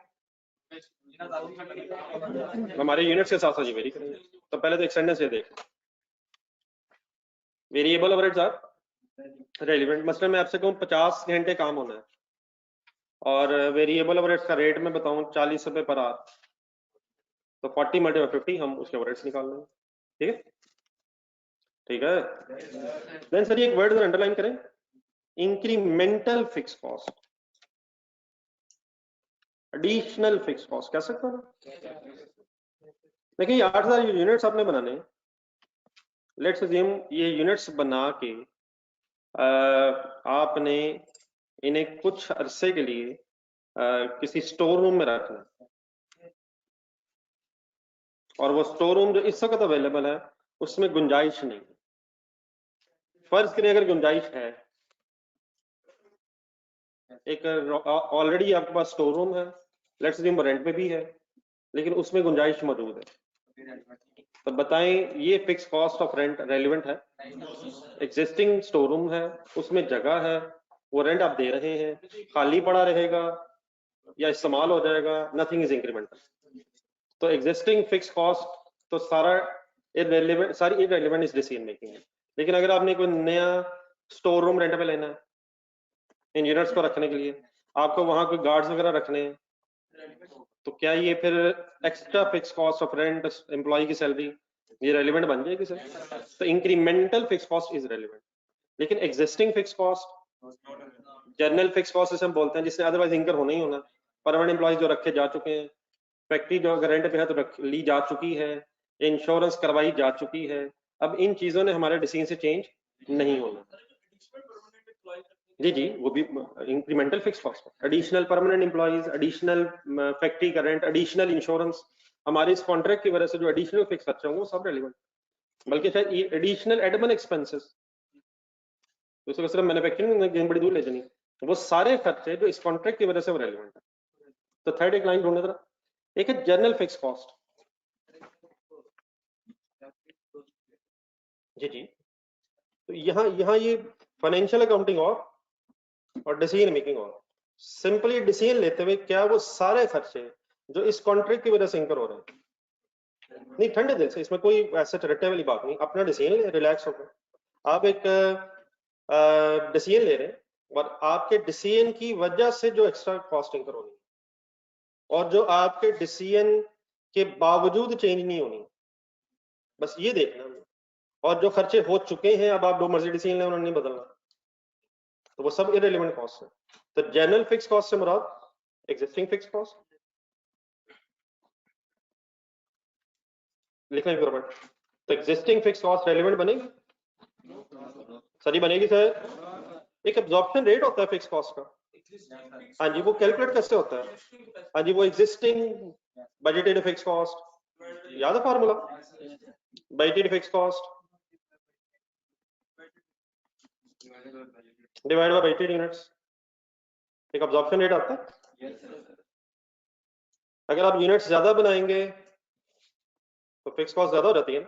A: हमारे यूनिट्स के साथ साथ ये वेरी करेंगे। तो पहले तो एक्सटेंडेंस ये देख, वेरिएबल ओवरहेड्स आर रेलिवेंट। मतलब मैं आपसे कहूँ 50 घंटे काम होना है और वेरिएबल ओवरहेड्स का रेट मैं बताऊं 40 रुपए पर आवर, तो 40 मल्टीप्लाई 50 हम उसके ओवरहेड्स निकाल लेंगे। ठीक है, ठीक है। देन सर एक वर्ड अंडरलाइन करें, incremental fix cost, additional fix cost कह सकते हो। देखिए 8000 यूनिट्स आपने बनाने, लेट्स अज्यूम ये यूनिट्स बना के आपने इन्हें कुछ अरसे के लिए किसी स्टोर रूम में रखना, और वो स्टोर रूम जो इस वक्त अवेलेबल है उसमें गुंजाइश नहीं। फर्ज करें अगर गुंजाइश है, एक ऑलरेडी आपके पास स्टोर रूम है, लेट्स अज्यूम रेंट पे भी है, लेकिन उसमें गुंजाइश मौजूद है, तो बताएं ये fix cost of rent relevant है? एग्जिस्टिंग स्टोर रूम है, उसमें जगह है, वो रेंट आप दे रहे हैं, खाली पड़ा रहेगा या इस्तेमाल हो जाएगा, नथिंग इज इंक्रीमेंटल। तो एग्जिस्टिंग फिक्स कॉस्ट तो सारा इररिलेवेंट, सारी इररिलेवेंट इस डिसीजन मेकिंग है। लेकिन अगर आपने कोई नया स्टोर रूम रेंट पे लेना है इन यूनिट्स को रखने के लिए, आपको वहां कोई गार्ड्स वगैरह रखने हैं, तो क्या ये फिर extra fix cost of rent, employ की सैलरी, ये रेलिवेंट बन जाएगी सर? तो incremental fix cost is relevant, लेकिन existing fix cost, general fix cost जैसे हम बोलते हैं, जिससे अदरवाइज इंकर होना ही होना, परमानेंट एम्प्लॉय जो रखे जा चुके हैं, फैक्ट्री जो अगर रेंट पे है तो ली जा चुकी है, इंश्योरेंस करवाई जा चुकी है, अब इन चीजों ने हमारे डिसीजन से चेंज नहीं होना। जी जी, वो भी incremental fix cost, additional permanent employees, additional factory का रेंट, एडिशनल इंश्योरेंस, हमारे इस कॉन्ट्रैक्ट की वजह से जो एडिशनल फिक्स खर्चे होंगे वो सब रेलिवेंट, बल्कि शायद एडिशनल एडमिन एक्सपेंसेस, तो उसको सिर्फ मैन्युफैक्चरिंग बड़ी दूर ले जानी, वो सारे खर्चे जो इस कॉन्ट्रैक्ट की वजह से वो रेलिवेंट है। तो थर्ड एक लाइन ढूंढने जरा, एक है जनरल फिक्स कॉस्ट। जी जी, तो यहाँ यहाँ ये फाइनेंशियल अकाउंटिंग और डिसीजन मेकिंग और सिंपली डिसीजन लेते हुए क्या वो सारे खर्चे जो इस कॉन्ट्रैक्ट की वजह से इंकर हो रहे हैं, नहीं ठंडे दिल से, इसमें कोई ऐसा रटने वाली बात नहीं, अपना डिसीजन ले, रिलैक्स होकर। आप एक डिसीजन ले रहे हैं और आपके डिसीजन की वजह से जो एक्स्ट्रा कॉस्ट इंकर होनी है और जो आपके डिसीजन के बावजूद चेंज नहीं होनी, बस ये देखना है। और जो खर्चे हो चुके हैं, अब आप जो मर्जी डिसीजन लें, उन्होंने नहीं बदलना, तो वो सब इररिलेवेंट कॉस्ट है। तो जनरल फिक्स कॉस्ट से मुराद एग्जिस्टिंग फिक्स कॉस्ट, लिखना है फॉरवर्ड। तो एग्जिस्टिंग फिक्स कॉस्ट रेलेवेंट बनेगी, सही बनेगी सर। एक एब्जॉर्प्शन रेट होता है फिक्स कॉस्ट का, हाँ जी, वो कैलकुलेट कैसे होता है? हाँ जी, वो एग्जिस्टिंग बजटेड फिक्स कॉस्ट, याद है formula? Budgeted fix cost divide by budgeted units, एक एब्जॉर्प्शन रेट आता है। अगर आप यूनिट्स ज्यादा बनाएंगे तो फिक्स कॉस्ट ज्यादा हो जाती है ना।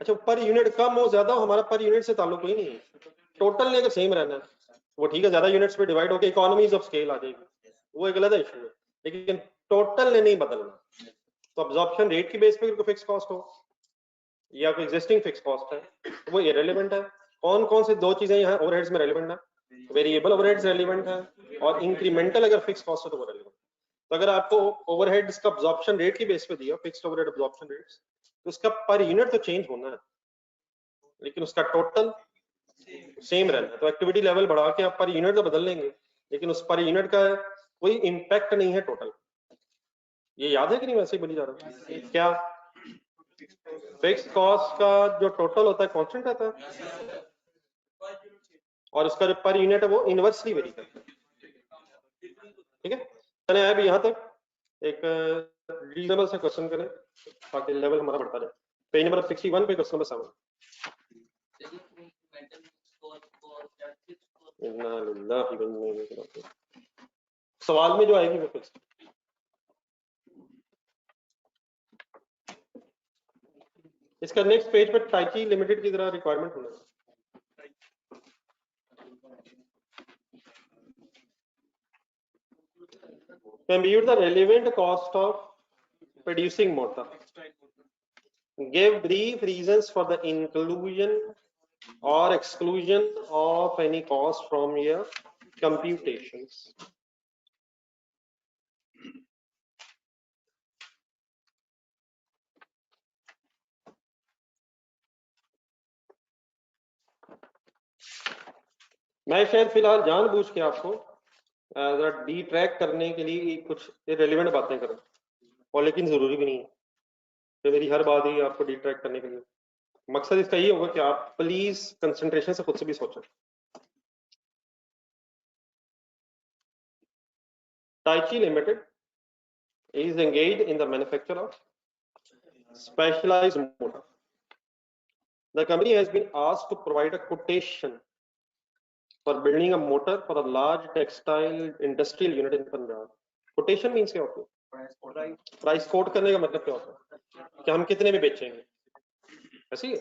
A: अच्छा, पर यूनिट कम हो ज्यादा हो, हमारा पर यूनिट से ताल्लुक कोई नहीं है, टोटल ने अगर सेम रहना है वो ठीक है, ज्यादा यूनिट्स पे डिवाइड होकर इकोनॉमीज ऑफ स्केल आ जाएगी, वो एक अलग इशू है, लेकिन टोटल ने नहीं बदलना। तो अब्जॉर्प्शन रेट की बेस पे फिक्स कॉस्ट हो या कोई एग्जिस्टिंग फिक्स कॉस्ट है, वो इररिलेवेंट है। कौन कौन से दो चीजें यहाँ ओवरहेड्स में रेलेवेंट है? वेरिएबल ओवरहेड्स रेलेवेंट है और इंक्रीमेंटल अगर फिक्स कॉस्ट है तो वो रेलेवेंट। तो अगर आपको ओवरहेड्स का अब्जॉर्प्शन रेट की बेस पे दिया, फिक्स्ड ओवरहेड अब्जॉर्प्शन रेट्स, तो उसका पर यूनिट तो चेंज होना है लेकिन उसका टोटल सेम रहना है। तो एक्टिविटी लेवल बढ़ा के आप पर यूनिट तो बदल लेंगे लेकिन उस पर यूनिट का कोई इम्पैक्ट नहीं है टोटल। ये याद है कि नहीं? वैसे ही बोली जा रहा है क्या? फिक्स कॉस्ट का जो टोटल होता है कांस्टेंट रहता है और उसका जो पर यूनिट है वो इनवर्सली वेरी करता है। ठीक है, चले आए भी यहाँ तक। एक रीजनेबल सा क्वेश्चन करें ताकि लेवल हमारा बढ़ता जाए। पेज नंबर 61 पे क्वेश्चन नंबर 7। सवाल में जो आएगी वो फिक्स। इसका नेक्स्ट पेज पर टाइची लिमिटेड की तरह रिक्वायरमेंट होना है। Compute the relevant cost of producing motor. Give brief reasons for the inclusion or exclusion of any cost from your computations. मैं शायद फिलहाल जानबूझ के आपको डी ट्रैक करने के लिए कुछ इरेलीवेंट बातें करूं, और लेकिन जरूरी भी नहीं है तो मेरी हर बात ही आपको डी ट्रैक करने के लिए। मकसद इसका ये होगा कि आप प्लीज कंसंट्रेशन से खुद से भी सोचें। Taichi Limited is engaged in the manufacture of specialized motor. The company has been asked to provide a quotation for building a motor for a large textile industrial unit in Punjab. Quotation means क्या होता है? Price quote करने का मतलब क्या होता है कि हम कितने में बेचेंगे, ऐसी है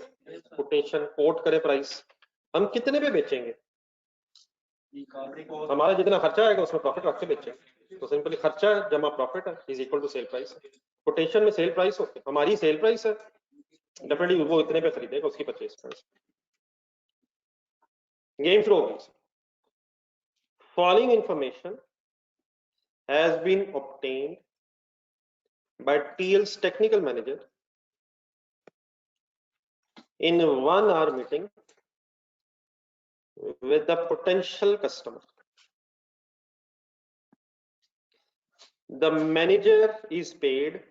A: कोटेशन, कोट करे प्राइस, हम कितने पे बेचेंगे, हमारा जितना खर्चा आएगा उसमें प्रॉफिट रख के बेचेंगे। तो सिंपली खर्चा जमा प्रॉफिट है is equal to sale price. Quotation में सेल प्राइस होती है, हमारी सेल प्राइस है, डेफिनेटली वो इतने पे खरीदेगा, उसकी परचेज प्राइस। गेम शुरू होगी। Following information has been obtained by TL's technical manager in a 1-hour meeting with the potential customer. The manager is paid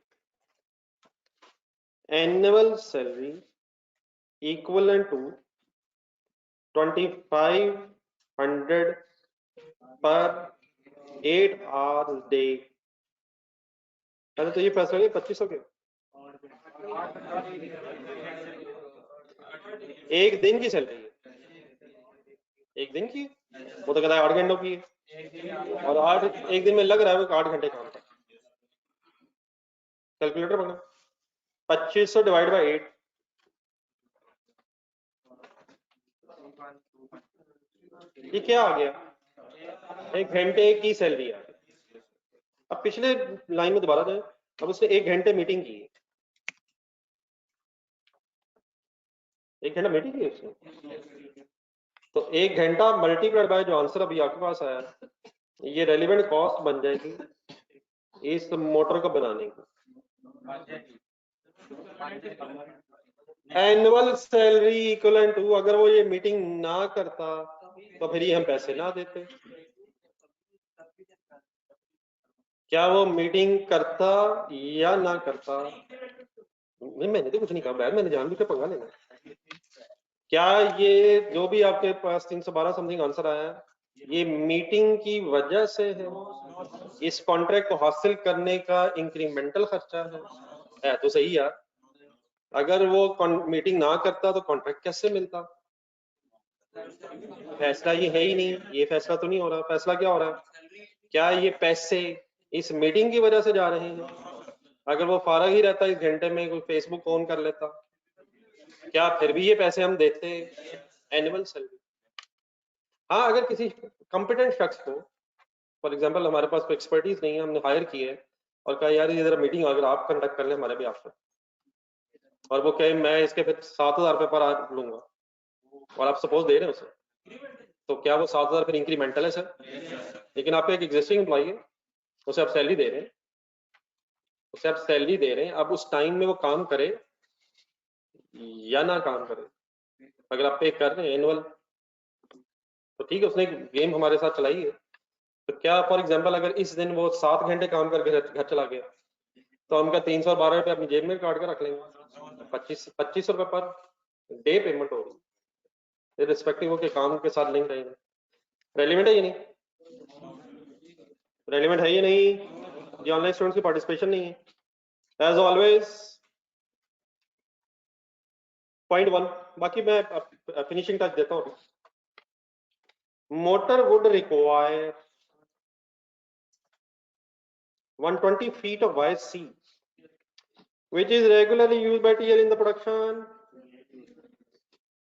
A: annual salary equivalent to 2,500 per 8 hours day. तो ये पैसा हो गया 2500 के, एक दिन की सैलरी है, एक दिन की, वो तो कहता है 8 घंटों की है और 8 एक दिन में लग रहा है वो 8 घंटे काम का। कैलकुलेटर बना 2500 डिवाइड बाय 8, ये क्या आ गया? एक घंटे की सैलरी आ गई। अब पिछले लाइन में दोबारा जाए, अब उसने 1 घंटे मीटिंग की, 1 घंटा मीटिंग की उसने, तो 1 घंटा मल्टीप्लाइड बाय जो आंसर अभी आपके पास आया, ये रेलिवेंट कॉस्ट बन जाएगी इस मोटर को बनाने की। एनुअल सैलरी इक्वलेंट टू, अगर वो ये मीटिंग ना करता तो फिर ये हम पैसे ना देते। क्या वो मीटिंग करता या ना करता? नहीं, मैंने तो कुछ नहीं कहा, मैंने जानबूझ के पंगा लेना। क्या ये जो भी आपके पास 312 समथिंग आंसर आया है, ये मीटिंग की वजह से है? इस कॉन्ट्रैक्ट को हासिल करने का इंक्रीमेंटल खर्चा है तो सही यार। अगर वो मीटिंग ना करता तो कॉन्ट्रैक्ट कैसे मिलता? फैसला ये है ही नहीं, ये फैसला तो नहीं हो रहा। फैसला क्या हो रहा है? क्या ये पैसे इस मीटिंग की वजह से जा रहे हैं? अगर वो फारग ही रहता इस घंटे में, कोई फेसबुक ऑन कर लेता, क्या फिर भी ये पैसे हम देते एनुअल सैलरी? हाँ, अगर किसी कॉम्पिटेंट शख्स को, फॉर एग्जांपल हमारे पास कोई एक्सपर्टीज नहीं है, हमने हायर की है और कहा यार ये जरा मीटिंग अगर आप कंडक्ट कर ले हमारे भी आपसे, और वो कहे मैं इसके फिर 7,000 रुपये पर आवर लूंगा, और आप सपोज दे रहे हैं उसे, तो क्या वो 7,000 फिर इंक्रीमेंटल है सर? लेकिन आपका एक एग्जिस्टिंग एम्प्लॉई है, उसे आप सैलरी दे रहे हैं, उसे आप सैलरी दे रहे हैं, अब उस टाइम में वो काम करे या ना काम करे, अगर आप पे कर रहे हैं एनुअल तो ठीक है, उसने गेम हमारे साथ चलाई है। तो क्या फॉर एग्जांपल अगर इस दिन वो 7 घंटे काम करके घर चला गया, तो हम क्या 312 रुपये अपनी जेब में काट के रख लेंगे? 25 रुपये पर डे पेमेंट होगी, रिस्पेक्टिव के काम के साथ लिंक रहेगा। रेलिवेंट है ये नहीं? रेलिवेंट है ये नहीं? ये ऑनलाइन स्टूडेंट्स की पार्टिसिपेशन नहीं है एज ऑलवेज। पॉइंट 1, बाकी मैं फिनिशिंग टच देता हूँ। Motor would require 120 feet of wire C, which is regularly used by TL in the production.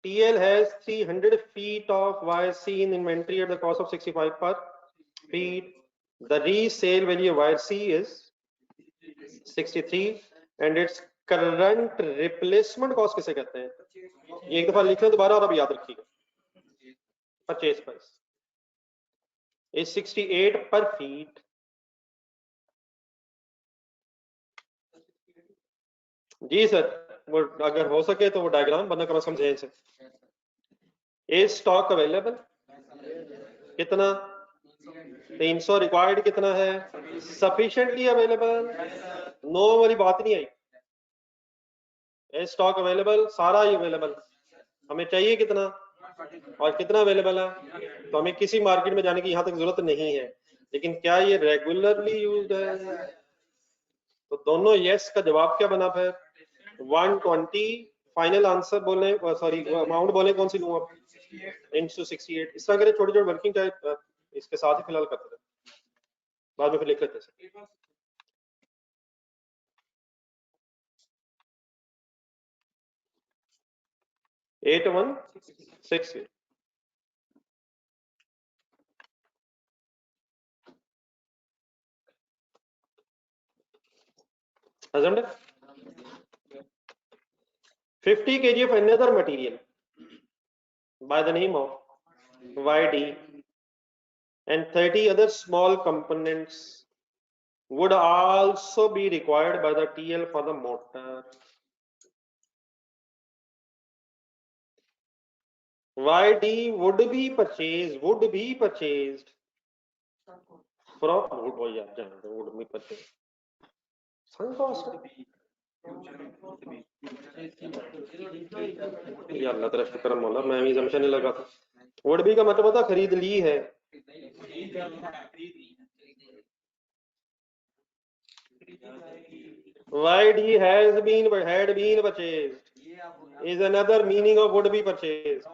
A: TL has 300 feet of wire C in inventory at the cost of 65 per feet. The resale value of wire C is 63 and its current replacement cost किसे कहते हैं? ये एक दफा लिख लें दोबारा और अब याद रखिएगा। Purchase price is 68 per feet. जी सर, वो अगर हो सके तो वो डायग्राम बनना कम से कम ध्यान से। इज स्टॉक अवेलेबल कितना? 300। रिक्वायर्ड कितना है? Sufficiently available. नो वाली बात नहीं आई। इज स्टॉक अवेलेबल, सारा ही अवेलेबल। हमें चाहिए कितना और कितना अवेलेबल है, तो हमें किसी मार्केट में जाने की यहाँ तक जरूरत नहीं है। लेकिन क्या ये रेगुलरली यूज है? तो दोनों यस का जवाब क्या बना फिर? 120। फाइनल आंसर बोले, सॉरी अमाउंट बोले कौन सी लूं आप? इंटू 68। इस तरह के छोटे छोटे वर्किंग टाइप इसके साथ ही फिलहाल करते थे, बाद में फिर लिख लेते थे। At 1 6 assumed 50 kg of another material by the name of YD and 30 other small components would also be required by the TL for the motor. YD would be purchased from would be purchased. Sunk cost. या अल्लाह तेरा शुक्र मौला, मैं भी जमशन नहीं लगा था। Would be का मतलब था खरीद ली है। YD had been purchased is another meaning of would be purchased.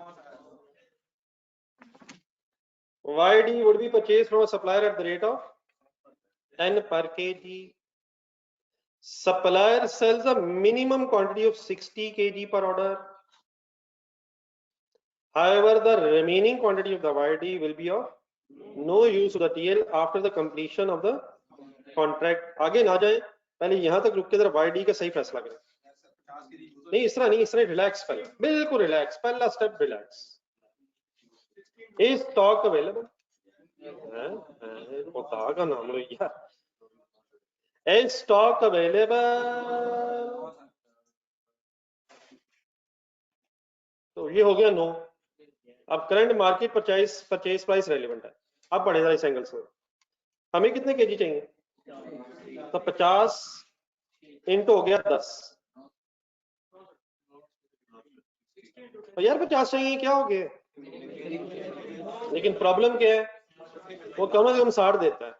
A: YD would be purchased from a supplier at the rate of 10 per kg. Supplier sells a minimum quantity of 60 kg per order. However, the remaining quantity of the YD will be of no use to the TL after the completion of the contract. आगे ना जाए, पहले यहां तक रुक के जरा Y D का सही फैसला करें। नहीं इस तरह नहीं, इस तरह रिलैक्स, पहले बिल्कुल रिलैक्स, पहला step relax. Is stock available, खुदा का नाम लो यार, इज स्टॉक अवेलेबल, तो ये हो गया नो। अब current market purchase price relevant है। अब पढ़े इस एंगल से, हमें कितने केजी चाहिए, तो 50 इंटू हो गया 10, तो यार 50 चाहिए, क्या हो गया, लेकिन प्रॉब्लम क्या है, वो कम से कम 60 देता है।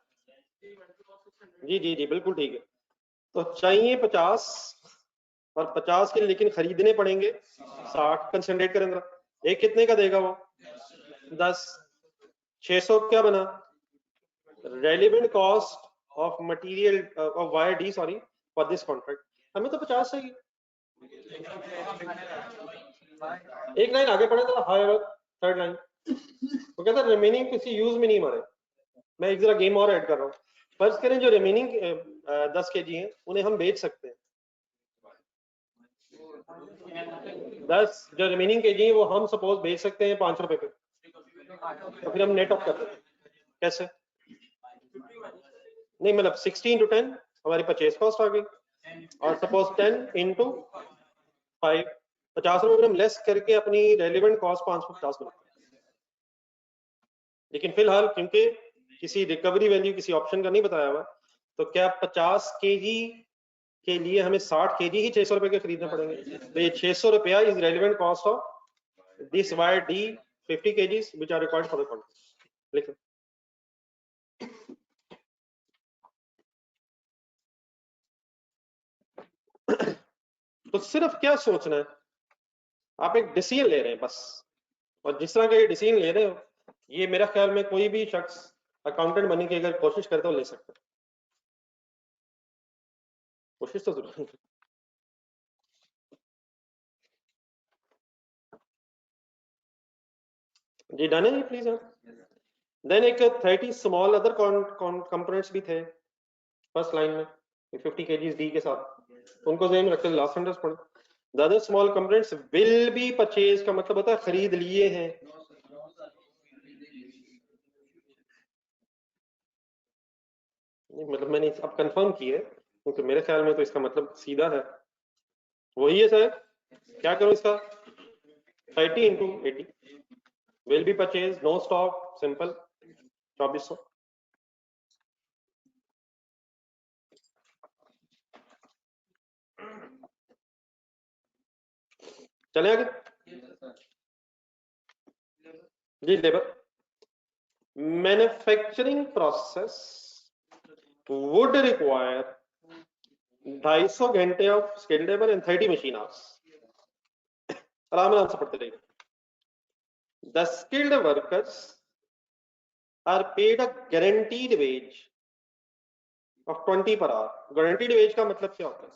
A: जी जी जी बिल्कुल ठीक है, तो चाहिए 50 और 50 के लेकिन खरीदने पड़ेंगे 60, कंसंट्रेट करें जरा, एक कितने का देगा वो 10, 600 क्या बना, relevant cost of material of wire D sorry for this contract, हमें तो 50 चाहिए। एक लाइन आगे पढ़े तो हायर, थर्ड लाइन वो कहता है रिमेनिंग किसी यूज में नहीं मारे। मैं एक जरा गेम और ऐड कर रहा हूँ, फर्ज करें जो रिमेनिंग 10 केजी हैं उन्हें हम बेच सकते हैं, 10 जो रिमेनिंग केजी हैं वो हम सपोज बेच सकते हैं 5 रुपए पे, तो फिर हम नेट ऑफ कर देते हैं, कैसे, नहीं मतलब 16 into 10 हमारी परचेज कॉस्ट आ गई, और सपोज 10 into 5, 50 रुपए हम लेस करके अपनी रेलिवेंट कॉस्ट 550 बनाते हैं। लेकिन फिलहाल क्योंकि किसी रिकवरी वैल्यू किसी ऑप्शन का नहीं बताया हुआ, तो क्या 50 केजी के लिए हमें 60 केजी ही 600 रुपए के खरीदने पड़ेंगे, तो ये 600 रुपया is relevant cost of this wire D 50 kgs which are required for the contract. लिखो तो सिर्फ क्या सोचना है, आप एक डिसीजन ले रहे हैं बस, और जिस तरह का ये डिसीजन ले रहे हो ये मेरा ख्याल में कोई भी शख्स अकाउंटेंट बनने की अगर कोशिश करे तो ले सकता है, कोशिश तो जरूर। जी डन है प्लीज। देन एक 30 स्मॉल अदर कंपोनेंट्स भी थे फर्स्ट लाइन में 50 केजीज डी के साथ, उनको ध्यान रखते हैं, लास्ट सेंटेंस पढ़ो, the other small components will be purchase का मतलब होता है खरीद लिए हैं, मतलब मैंने अब कंफर्म की है क्योंकि मेरे ख्याल में तो इसका मतलब सीधा है वही है सर, क्या करूं इसका 30 into 80 will be purchased no stock simple 2400। चले आगे जी, labour manufacturing process would require 250 घंटे of skilled labour and 30 machine hours. आराम आराम से पढ़ते रहिए। The skilled workers are paid a guaranteed wage of 20 per hour। guaranteed wage का मतलब क्या होता है,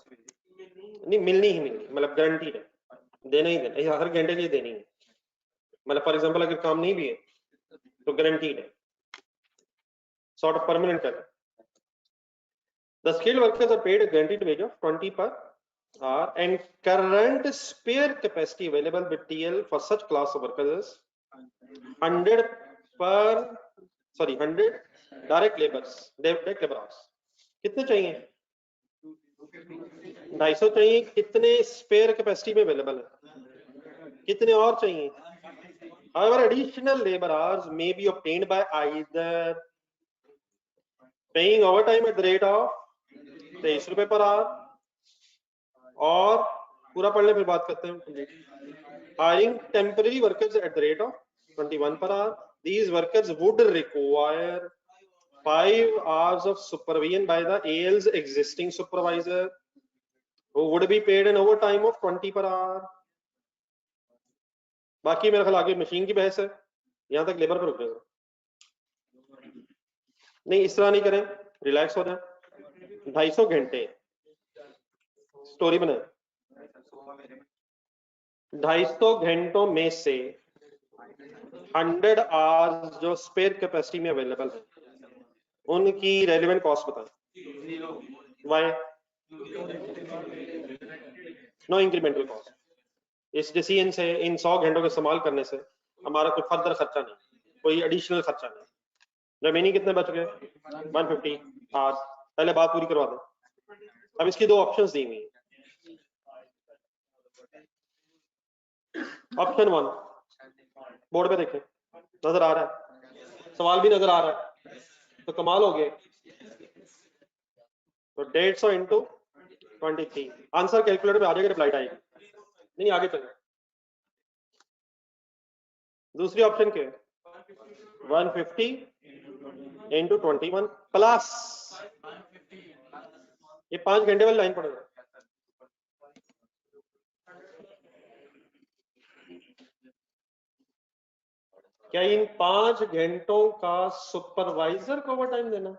A: नहीं मिलनी ही मिलनी, मतलब गारंटीड है, देना ही देना, हर घंटे के लिए देनी है, मतलब फॉर एग्जांपल अगर काम नहीं भी है तो गारंटीड है, सॉर्ट ऑफ परमानेंट है। The skilled workers are paid a guaranteed wage of 20 per hour and current spare capacity available with TL for such class of workers is 100 direct labor hours। कितने चाहिए, 250 चाहिए, कितने spare capacity में available है, कितने और चाहिए। However, additional labor hours may be obtained by either paying overtime at the rate of 23 रुपए पर आवर, और पूरा पढ़ने फिर बात करते हैं, hiring temporary workers at the rate of 21 per hour। These workers would require 5 hours of supervision by the AL's existing supervisor who would be paid an overtime of 20 per hour। बाकी मेरे ख्याल आगे मशीन की बहस है, यहां तक labour पर रुक जाएगा, नहीं इस तरह नहीं करें, रिलैक्स हो जाए। 250 घंटे स्टोरी बनाए, 250 घंटों में से 100 आवर्स जो स्पेयर कैपेसिटी में अवेलेबल है उनकी रेलेवेंट कॉस्ट बताएं। Why no incremental cost. इस डिसीजन से, इन 100 घंटों के इस्तेमाल करने से हमारा कोई फर्दर खर्चा नहीं, कोई एडिशनल खर्चा नहीं। रिमेनिंग कितने बच गए? 150 आवर्स। पहले बात पूरी करवा दें। अब इसकी दो ऑप्शंस दी हुई हैं। ऑप्शन 1 बोर्ड पे देखें, नजर आ रहा है, सवाल भी नजर आ रहा है, तो कमाल हो गए। तो 150 इंटू 23 आंसर कैलकुलेटर पे आ जाएगा, रिप्लाई आएगा। नहीं आगे चलें। दूसरी ऑप्शन क्या है? 150 इंटू 21 प्लस ये 5 घंटे वाली लाइन पड़ेगा। क्या इन 5 घंटों का सुपरवाइजर को ओवर टाइम देना?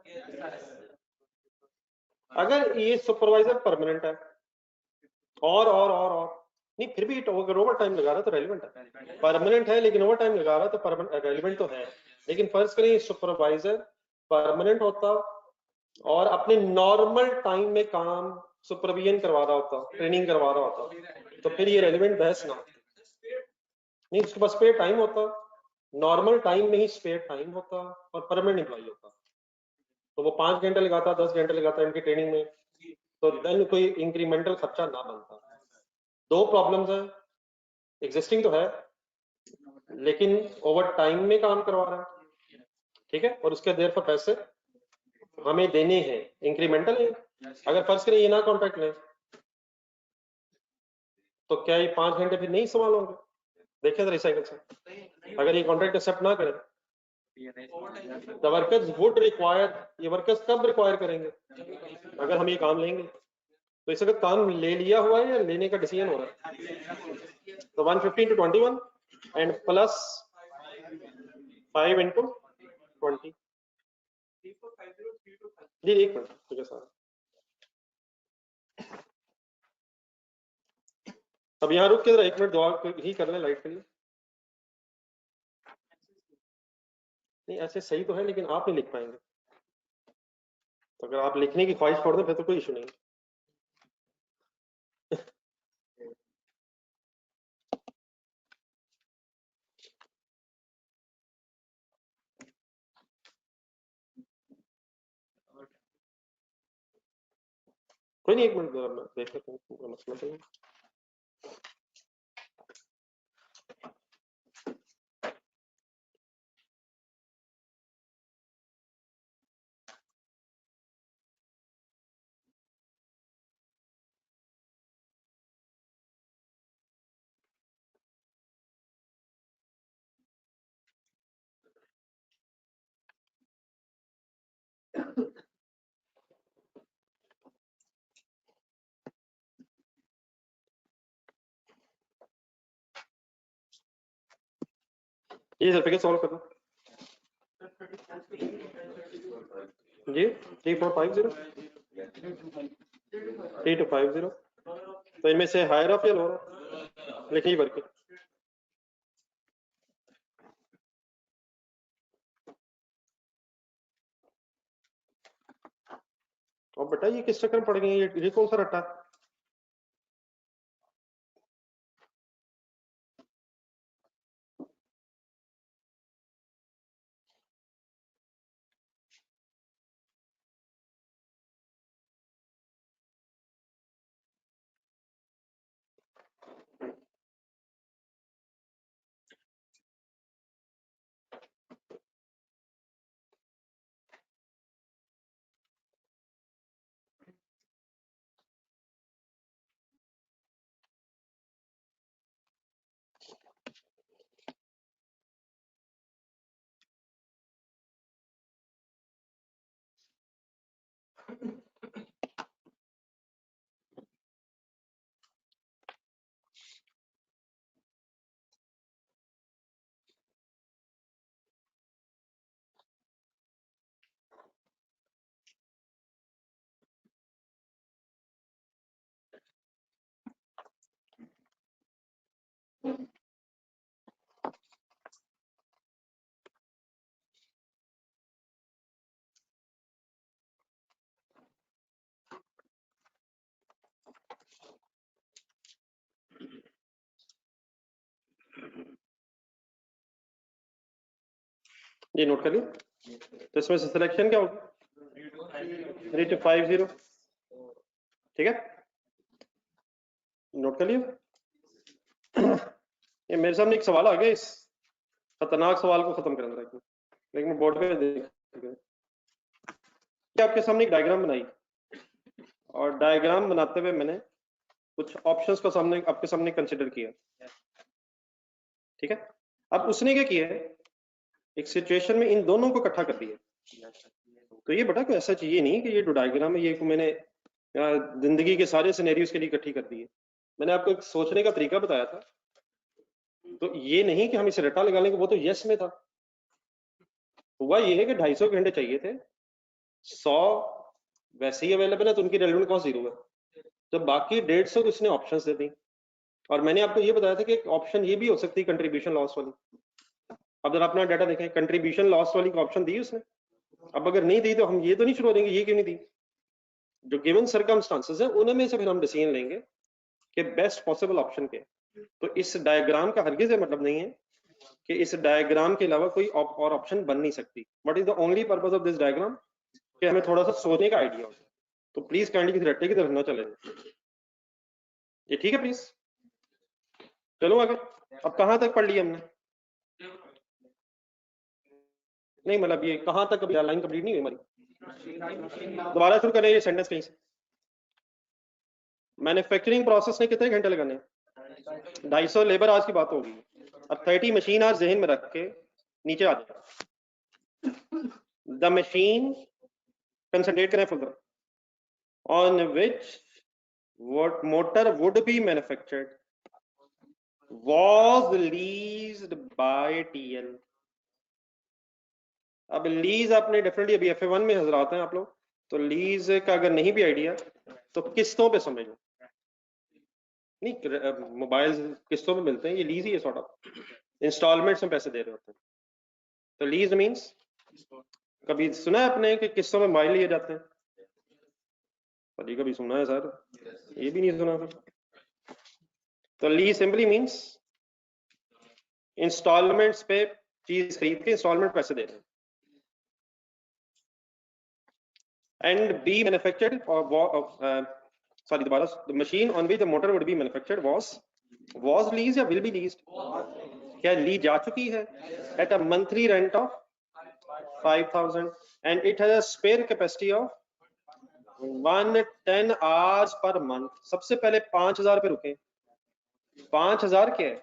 A: अगर ये सुपरवाइजर परमानेंट है और नहीं, फिर भी अगर ओवर टाइम लगा रहा तो रेलिवेंट है। परमानेंट है लेकिन ओवर टाइम लगा रहा तो रेलिवेंट तो है। लेकिन फर्ज करें सुपरवाइजर परमानेंट होता और अपने नॉर्मल टाइम में काम सुपरविजन करवा रहा होता, ट्रेनिंग करवा रहा होता, तो फिर ये रेलिवेंट बहस ना होती। नहीं, उसके पास स्पेयर टाइम होता, नॉर्मल टाइम में ही स्पेयर टाइम होता और परमानेंट एम्प्लॉय होता, तो वो 5 घंटे लगाता, 10 घंटे लगाता इनकी ट्रेनिंग में, तो देन कोई इंक्रीमेंटल खर्चा ना बनता। दो प्रॉब्लम्स है, एग्जिस्टिंग तो है लेकिन ओवर टाइम में काम करवा रहा है, ठीक है, और उसके देर पर पैसे हमें देने हैं, इंक्रीमेंटल है। अगर फर्ज करें ये ना कॉन्ट्रैक्ट लें तो क्या ये 5 घंटे फिर नहीं इस्तेमाल होंगे? देखें तो रिसाइकल से, अगर ये कॉन्ट्रैक्ट एक्सेप्ट ना करें द वर्कर्स वुड रिक्वायर, ये वर्कर्स कब रिक्वायर करेंगे? अगर हम ये काम लेंगे। तो इस वक्त काम ले लिया हुआ है या लेने का डिसीजन हो रहा है? तो 150 इंटू 21 एंड प्लस 5 इंटू 20। जी एक मिनट, ठीक है सर। अब यहाँ रुक के जरा 1 मिनट दुआ ही कर लें लाइट के लिए। नहीं ऐसे सही तो है लेकिन आप नहीं लिख पाएंगे, तो अगर आप लिखने की ख्वाहिश छोड़ दें फिर तो कोई इशू नहीं। कोई नहीं, 1 मिनट जरा मैं देख लेता हूँ पूरा मसला तो नहीं। ये सर फिगर सॉल्व करना जी। 3450 3250, तो इनमें से हायर ऑफ या लोअर लिखिए वर्किंग। और बेटा ये किस चक्कर में पड़ गए, ये कौन सा रट्टा? ये नोट कर लिया। तो इसमें से सिलेक्शन क्या होगी 3250, ठीक है, नोट कर लिया। ये मेरे सामने एक सवाल आ गया, इस खतरनाक सवाल को खत्म करना है, लेकिन मैं बोर्ड पे देख आपके सामने एक डायग्राम बनाई, और डायग्राम बनाते हुए मैंने कुछ ऑप्शंस को सामने आपके सामने कंसिडर किया, ठीक है। अब उसने क्या किया है, एक सिचुएशन में इन दोनों को इकट्ठा कर दिया। तो ये बेटा कोई ऐसा चाहिए नहीं कि ये जो डायग्राम है ये मैंने जिंदगी के सारे सिनेरियोज के लिए इकट्ठी कर दी है। मैंने आपको एक सोचने का तरीका बताया था, तो ये नहीं कि हम इसे रट्टा लगा लेंगे, वो तो यस में था। हुआ ये है कि 250 घंटे चाहिए थे, 100 वैसे ही अवेलेबल है तो उनकी रेलेवेंट कॉस्ट 0 है, तो बाकी 150 को इसने ऑप्शंस दे दी। और मैंने आपको ये बताया था कि ऑप्शन ये भी हो सकती है कंट्रीब्यूशन लॉस वाली। अब जरा अपना डाटा देखें, कंट्रीब्यूशन लॉस वाली का ऑप्शन दी उसने। अब अगर नहीं दी तो हम ये तो नहीं शुरू हो देंगे ये क्यों नहीं दी, जो गिवन सर्कमस्टांसेस है उनमें से फिर हम डिसीजन लेंगे कि बेस्ट पॉसिबल ऑप्शन क्या है। तो इस डायग्राम का हरगिज मतलब नहीं है कि इस डायग्राम के अलावा कोई और ऑप्शन बन नहीं सकती। What is the only purpose of this diagram, कि हमें थोड़ा सा सोचने का आइडिया हो। तो प्लीज काइंडली किसी रट्टे की तरफ ना चले, ये ठीक है प्लीज। चलो आगे, अब कहां तक पढ़ लिया हमने, नहीं मतलब ये कहां तक अभी लाइन कंप्लीट नहीं हुई हमारी, दोबारा शुरू करें ये सेंटेंस कहीं से। मैन्युफैक्चरिंग प्रोसेस ने कितने घंटे लगाने, 250 लेबर आज की बात होगी। अब 30 मशीन आज जहन में रख के नीचे आ जाए। द मशीन, कंसंट्रेट करें full on which what motor would be manufactured was leased by TL। अब लीज आपने डेफिनेटली अभी FA1 में हजरात हैं आप लोग, तो लीज का अगर नहीं भी आइडिया तो किस्तों पे समझ लो, नहीं मोबाइल किस्तों पे मिलते हैं, ये लीज ही है, सॉर्ट ऑफ इंस्टॉलमेंट्स में पैसे दे रहे होते हैं। तो लीज मींस, कभी सुना है आपने कि किस्तों में मोबाइल लिए जाते हैं, कभी कभी सुना है सर, ये भी नहीं सुना सर। तो लीज सिंपली मींस इंस्टॉलमेंट्स पे चीज खरीद के इंस्टॉलमेंट पैसे दे रहे हैं। And be manufactured or sorry दोबारा, the machine on which the motor would be manufactured was leased या will be leased, क्या ली जा चुकी है at a monthly rent of 5000 and it has a spare capacity of 110 hours per month। सबसे पहले 5000 पे रुके, 5000 क्या है,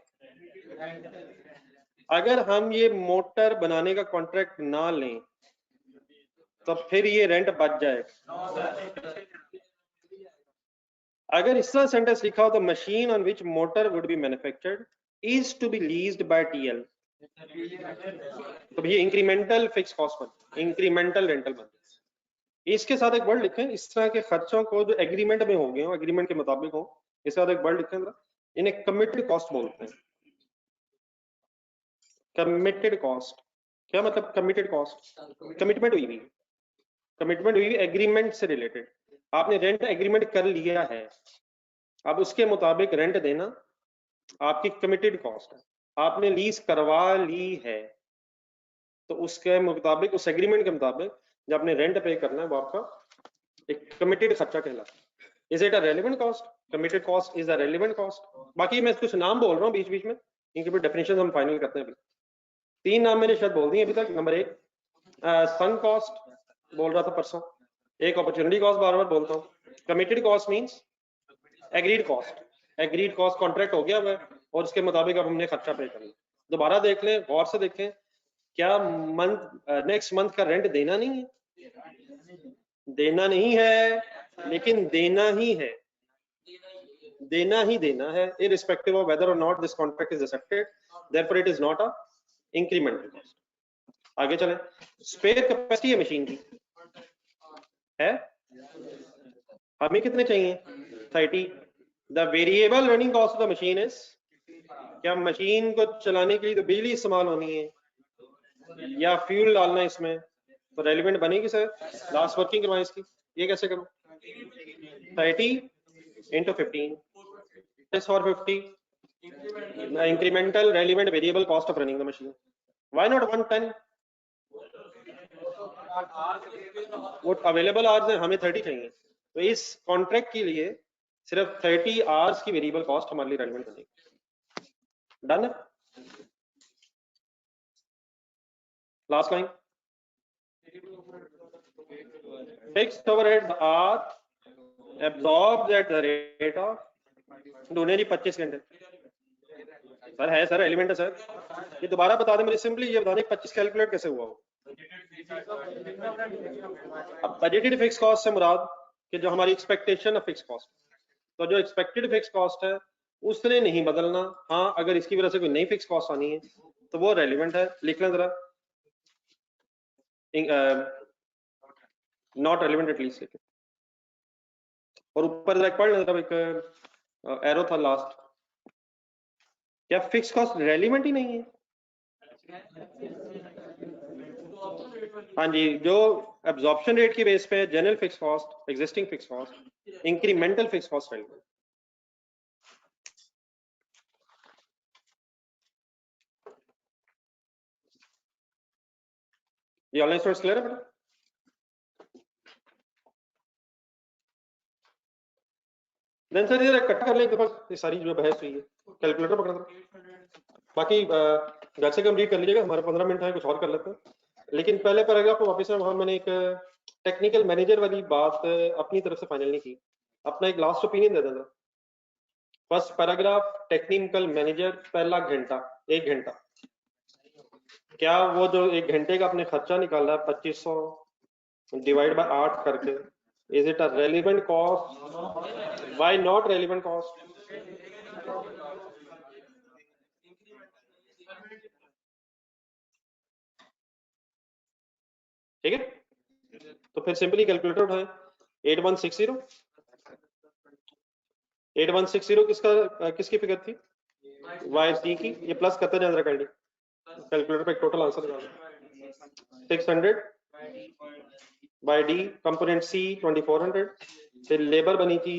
A: अगर हम ये मोटर बनाने का कॉन्ट्रैक्ट ना लें तो फिर ये रेंट बच जाएगा। अगर इस तरह सेंटेंस लिखा हो तो machine on which motor would be manufactured is to be leased by TL, तो ये इंक्रीमेंटल फिक्स कॉस्ट बन, इंक्रीमेंटल रेंटल बन। इसके साथ एक वर्ड लिखें, इस तरह के खर्चों को जो एग्रीमेंट में हो गए हो, एग्रीमेंट के मुताबिक हो, इसके साथ एक वर्ड लिखें, इन्हें कमिटेड कॉस्ट बोलते हैं। कमिटेड कॉस्ट, क्या मतलब कमिटेड कॉस्ट, कमिटमेंट हुई हुई, कमिटमेंट हुई हुई एग्रीमेंट से रिलेटेड। आपने रेंट एग्रीमेंट कर लिया है, अब उसके मुताबिक रेंट देना आपकी कमिटेड कॉस्ट है। आपने लीज करवा ली है तो उसके मुताबिक, उस एग्रीमेंट के मुताबिक जब आपने रेंट पे करना है वो आपका एक कमिटेड खर्चा कहलाता है। Is it a relevant cost, committed cost is a relevant cost. बाकी मैं कुछ नाम बोल रहा हूँ बीच बीच में, इनके भी डेफिनेशन हम फाइनल करते हैं। अभी 3 नाम मैंने शायद बोल दिए अभी तक। नंबर 1 संक कॉस्ट बोल रहा था परसों, एक अपॉर्चुनिटी कॉस्ट बार बार बोलता हूँ। Committed cost means agreed cost, agreed cost contract हो गया हुआ और उसके मुताबिक अब हमने खर्चा पे करना। दोबारा देख लें, गौर से देखें, क्या मंथ नेक्स्ट मंथ का रेंट देना नहीं है, देना नहीं है लेकिन देना ही है, देना ही देना है, irrespective of whether or not this contract is accepted, therefore it is not a incremental cost। आगे चलें, स्पेयर कैपेसिटी है मशीन की है, हमें कितने चाहिए 30। The variable running cost of the machine is, क्या मशीन को चलाने के लिए तो बिजली इस्तेमाल होनी है या फ्यूल डालना है इसमें, तो रेलिवेंट बनेगी सर लास्ट वर्किंग करवाएं इसकी। ये कैसे करूं, 30 into 15 is for 50 incremental relevant variable cost of running the machine। Why not 110, वो अवेलेबल आवर्स है, हमें 30 चाहिए, तो इस कॉन्ट्रैक्ट के लिए सिर्फ 30 आवर्स की वेरिएबल कॉस्ट हमारे लिए रेलेवेंट बनेगी। डन है? Last line, fixed overhead are absorbed at the rate of डोने जी 25 घंटे। सर है सर, एलिमेंट है सर, ये दोबारा बता दें मुझे, सिंपली ये बता दें 25 कैलकुलेट कैसे हुआ हो। अब बजटेड फिक्स कॉस्ट से मुराद कि जो हमारी एक्सपेक्टेशन ऑफ फिक्स कॉस्ट, तो जो एक्सपेक्टेड फिक्स कॉस्ट है उसने नहीं बदलना। हाँ, अगर इसकी वजह से कोई नई फिक्स कॉस्ट आनी है तो वो रेलिवेंट है, लिख लें जरा, नॉट रेलिवेंट एटलीस्ट। और ऊपर जरा पढ़ लें, मतलब एक एरो था लास्ट, क्या फिक्स कॉस्ट रेलिवेंट ही नहीं है? हाँ जी, जो एब्जॉर्प्शन रेट की बेस पे general fix cost, existing fix cost, incremental fix cost relevant. ये ऑनलाइन सोर्स क्लियर है बेटा? देन सर इधर इकट्ठा कर लें एक दफा ये सारी जो बहस हुई है, कैलकुलेटर पकड़ दो, बाकी घर से कंप्लीट कर लीजिएगा, हमारे 15 मिनट है, कुछ और कर लेते हैं। लेकिन पहले पैराग्राफ को वापस वहां मैंने एक टेक्निकल मैनेजर वाली बात अपनी तरफ से फाइनल नहीं की, अपना एक लास्ट ओपिनियन दे देना। फर्स्ट पैराग्राफ, टेक्निकल मैनेजर पहला घंटा, 1 घंटा, क्या वो जो 1 घंटे का आपने खर्चा निकाला है 2500 डिवाइड बाय 8 करके, is it a relevant cost? Why not relevant cost? ठीक है, तो फिर सिंपली कैलकुलेटर उठाएं, 8160 8160 किसका किसकी फिगर थी? YC की। ये प्लस करते जाए जरा कैंडी, कैलकुलेटर पे टोटल आंसर निकालो। 600 बाय डी, कंपोनेंट सी 2400, फिर लेबर बनी थी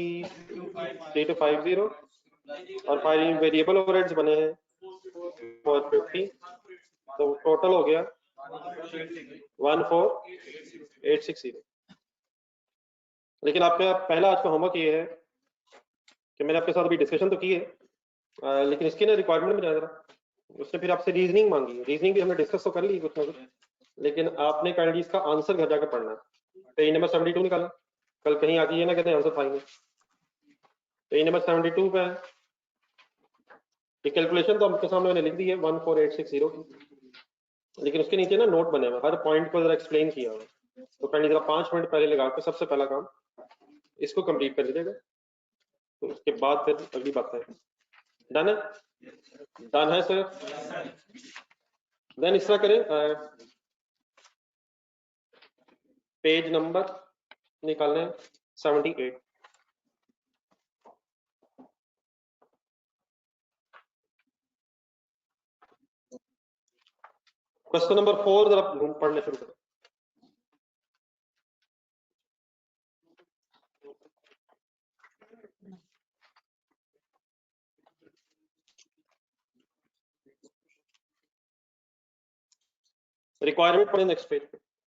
A: 3250 और फाइल वेरिएबल ओवरहेड्स बने हैं 450, तो टोटल हो गया 14860। लेकिन आपका पहला आज का होमवर्क ये है कि मैंने आपके साथ अभी डिस्कशन तो की है, लेकिन इसकी ना रिक्वायरमेंट में जाना, उसने फिर आपसे रीजनिंग मांगी है, रीजनिंग भी हमने डिस्कस तो कर ली कुछ ना कुछ, लेकिन आपने काइंडली इसका आंसर घर जाकर पढ़ना है। पेज नंबर 72 निकाला, कल कहीं आके ये ना कहते आंसर पाएंगे। पेज नंबर 72 पे है, ये कैलकुलेशन तो आपके सामने मैंने लिख दी है 14860 की, लेकिन उसके नीचे ना नोट बने हुए, हर पॉइंट को जरा एक्सप्लेन किया हुआ, तो काइंडली जरा 5 मिनट पहले लगा के सबसे पहला काम इसको कंप्लीट कर लीजिएगा, तो उसके बाद फिर अगली बात है। डन है? डन है सर? देन इस तरह करें, पेज नंबर निकालने 78, क्वेश्चन नंबर 4 जरा पढ़ने शुरू करें। रिक्वायरमेंट पढ़े next page,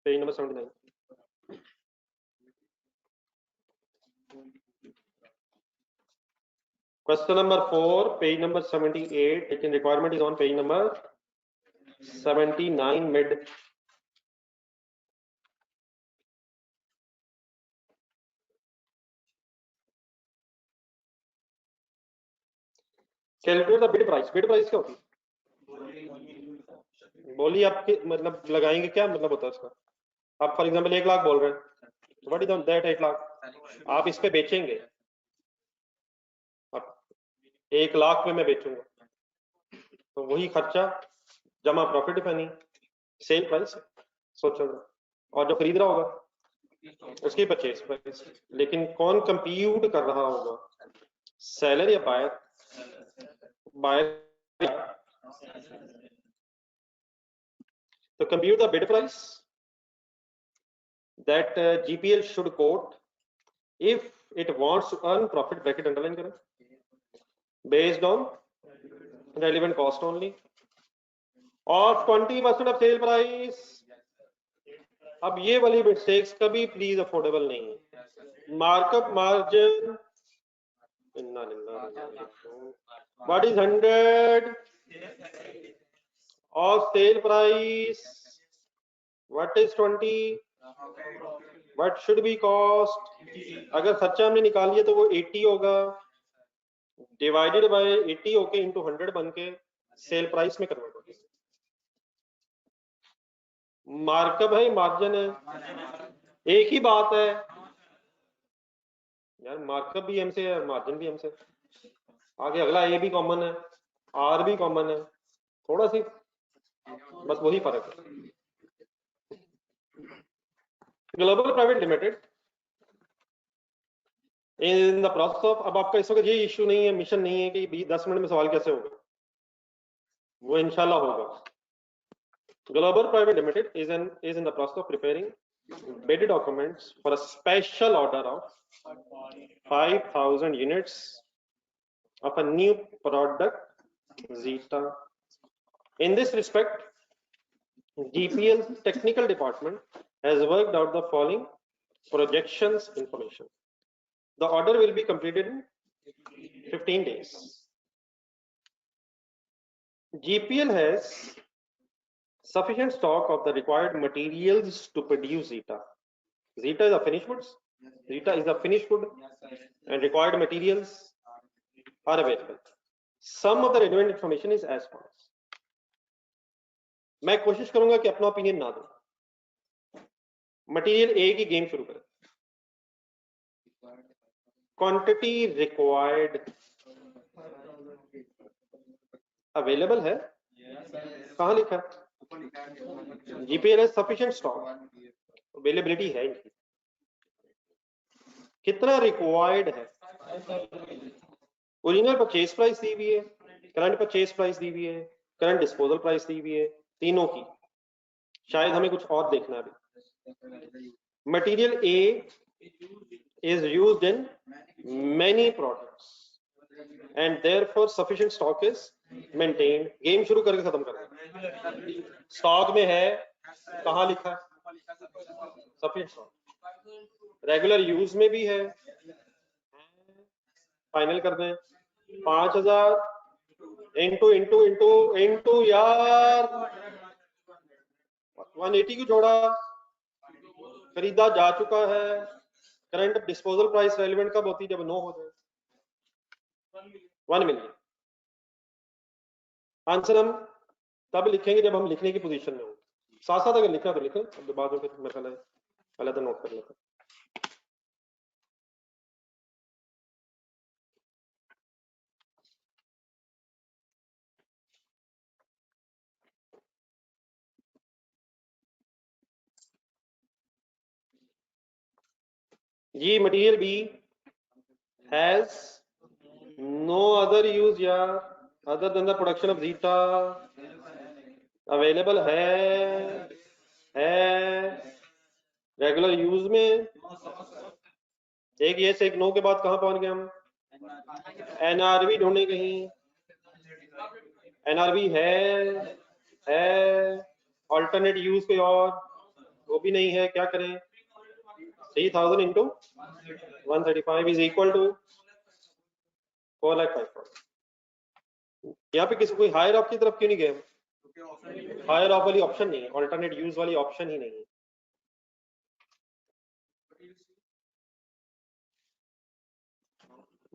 A: page number 79। Question number 4, page number 78. Taking requirement is on page number 79 mid. Calculate the bid price. Bid price क्या होती है? बोली आपके मतलब लगाएंगे क्या मतलब होता है इसका? आप फॉर एग्जांपल 1 लाख बोल रहे हैं, व्हाट इज दैट 8 लाख? आप इस पे बेचेंगे, आप 1 लाख पे मैं बेचूंगा, तो वही खर्चा जमा प्रॉफिट पे नहीं, सेल प्राइस सोचो, और जो खरीद रहा होगा उसकी परचेज प्राइस। लेकिन कौन कंप्यूट कर रहा होगा, सेलर या बायर? बायर। तो compute the bid price that GPL should quote if it wants to earn profit, bracket underline करें, based on relevant cost only of 20% of sale price अब ये वाली मिस्टेक्स कभी प्लीज अफोर्डेबल नहीं है। Markup margin, what is 100 of sale price, what is 20, what should be cost. अगर सच्चा हमने निकाल लिया तो वो 80 होगा, डिवाइडेड बाय 80 होके इंटू 100 बन के सेल प्राइस में कन्वर्ट होगा। मार्कअप है मार्जिन है, एक ही बात है यार। मार्कअप भी एम से है, मार्जिन भी एम से। आगे अगला ए भी कॉमन है, आर भी कॉमन है, थोड़ा सी बस वही फर्क है। Global private limited in the process of, अब आपका इस वक्त ये इश्यू नहीं है, मिशन नहीं है कि 10 मिनट में सवाल कैसे होगा, वो इंशाल्लाह होगा। Global Private Limited is in the process of preparing bid documents for a special order of 5,000 units of a new product, Zeta. In this respect, GPL's technical department has worked out the following projections information. The order will be completed in 15 days. GPL has sufficient stock of the required materials to produce Zeta. Zeta is a finished goods. Zeta is a finished good, and required materials are available. Some of the relevant information is as follows. मैं कोशिश करूंगा कि अपना opinion ना दूं। Material A की game शुरू करें। क्वांटिटी रिक्वायर्ड अवेलेबल है, कहां लिखा है? जीपीएल है सफिशिएंट स्टॉक, अवेलेबिलिटी है इनकी। कितना रिक्वायर्ड है? ओरिजिनल परचेज प्राइस दी हुई है, करंट परचेज प्राइस दी हुई है, करंट डिस्पोजल प्राइस दी हुई है, तीनों की। शायद हमें कुछ और देखना है। Material A is used in many products and therefore sufficient stock is maintained. Game शुरू करके खत्म कर। स्टॉक में है, कहां लिखा है? Sufficient stock. रेगुलर यूज में भी है, फाइनल कर दें। 5000 इंटू इंटू इंटू इंटू यार 180 को जोड़ा, खरीदा जा चुका है। करंट डिस्पोजल प्राइस रेलिवेंट कब होती है? जब 9 हो जाए। 1 मिलियन। आंसर हम तब लिखेंगे जब हम लिखने की पोजीशन में हो। साथ साथ अगर लिखना तो लिखें, अब बाद में फिर मैं पहले तो नोट कर लेता। जी material B has no other use या other than the production of zeta, available है रेगुलर यूज में। एक ये से एक नो के बाद कहां पहुंच गए हम? एनआरवी ढूंढे कहीं। एनआरवी है ऑल्टरनेट यूज कोई और, वो भी नहीं है। क्या करें? 3000 इंटू 135 इज इक्वल टू 4,05,000। यहाँ पे किसी कोई हायर ऑफ की तरफ क्यों नहीं गए? हायर ऑफ वाली ऑप्शन नहीं है, ऑल्टरनेट यूज वाली ऑप्शन ही नहीं है।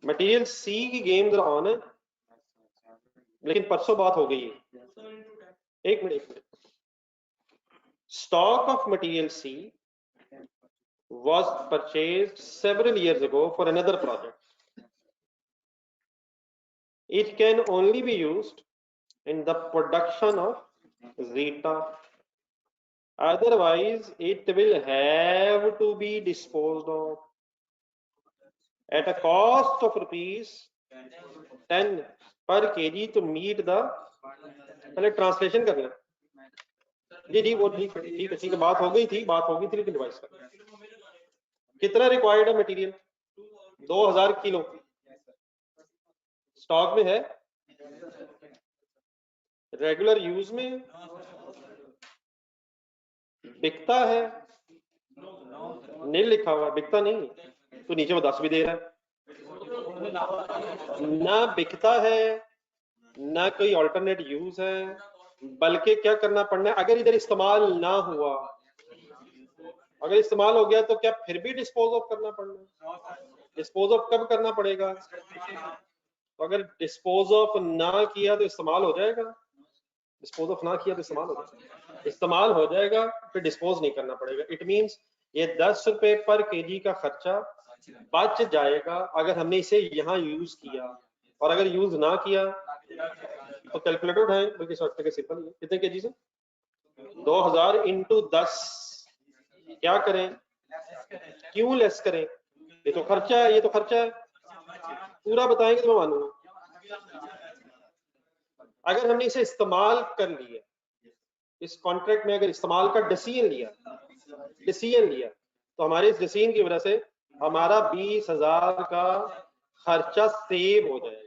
A: मटेरियल सी की गेम जरा ऑन है, लेकिन परसों बात हो गई है। एक मिनट। Stock of material C was purchased several years ago for another project. It can only be used in the production of Zeta. Otherwise, it will have to be disposed of at a cost of rupees 10 per kg to meet the। पहले translation कर लें। जी वो ठीक है, बात हो गई थी लेकिन रिवाइज कर। कितना रिक्वायर्ड है मटेरियल? 2000 किलो स्टॉक में है, रेगुलर यूज में बिकता है, नील लिखा हुआ है, बिकता नहीं, तो नीचे वो 10 भी दे रहा है। ना बिकता है, ना कोई ऑल्टरनेट यूज है, बल्कि क्या करना पड़ना है, अगर इधर इस्तेमाल ना हुआ, अगर इस्तेमाल हो गया तो क्या फिर भी डिस्पोज ऑफ करना पड़ना है? डिस्पोज ऑफ कब करना पड़ेगा? तो अगर डिस्पोज ऑफ ना किया तो इस्तेमाल हो जाएगा, डिस्पोज ऑफ ना किया तो इस्तेमाल हो जाएगा, इस्तेमाल हो जाएगा, फिर डिस्पोज नहीं करना पड़ेगा। इट मींस ये 10 रुपए पर केजी का खर्चा बच जाएगा अगर हमने इसे यहाँ यूज किया, और अगर यूज ना किया तो कैलकुलेटर उठाएं, बल्कि शॉर्ट सिंपल है, कितने केजी से 2000 इंटू 10, क्या करें, क्यों लेस करें, ये तो खर्चा है, ये तो खर्चा है, पूरा बताएंगे तो मैं मानूंगा। अगर हमने इसे इस्तेमाल कर लिया, इस कॉन्ट्रैक्ट में अगर इस्तेमाल का डिसीजन लिया तो हमारे इस डिसीजन की वजह से हमारा 20,000 का खर्चा सेव हो जाएगा।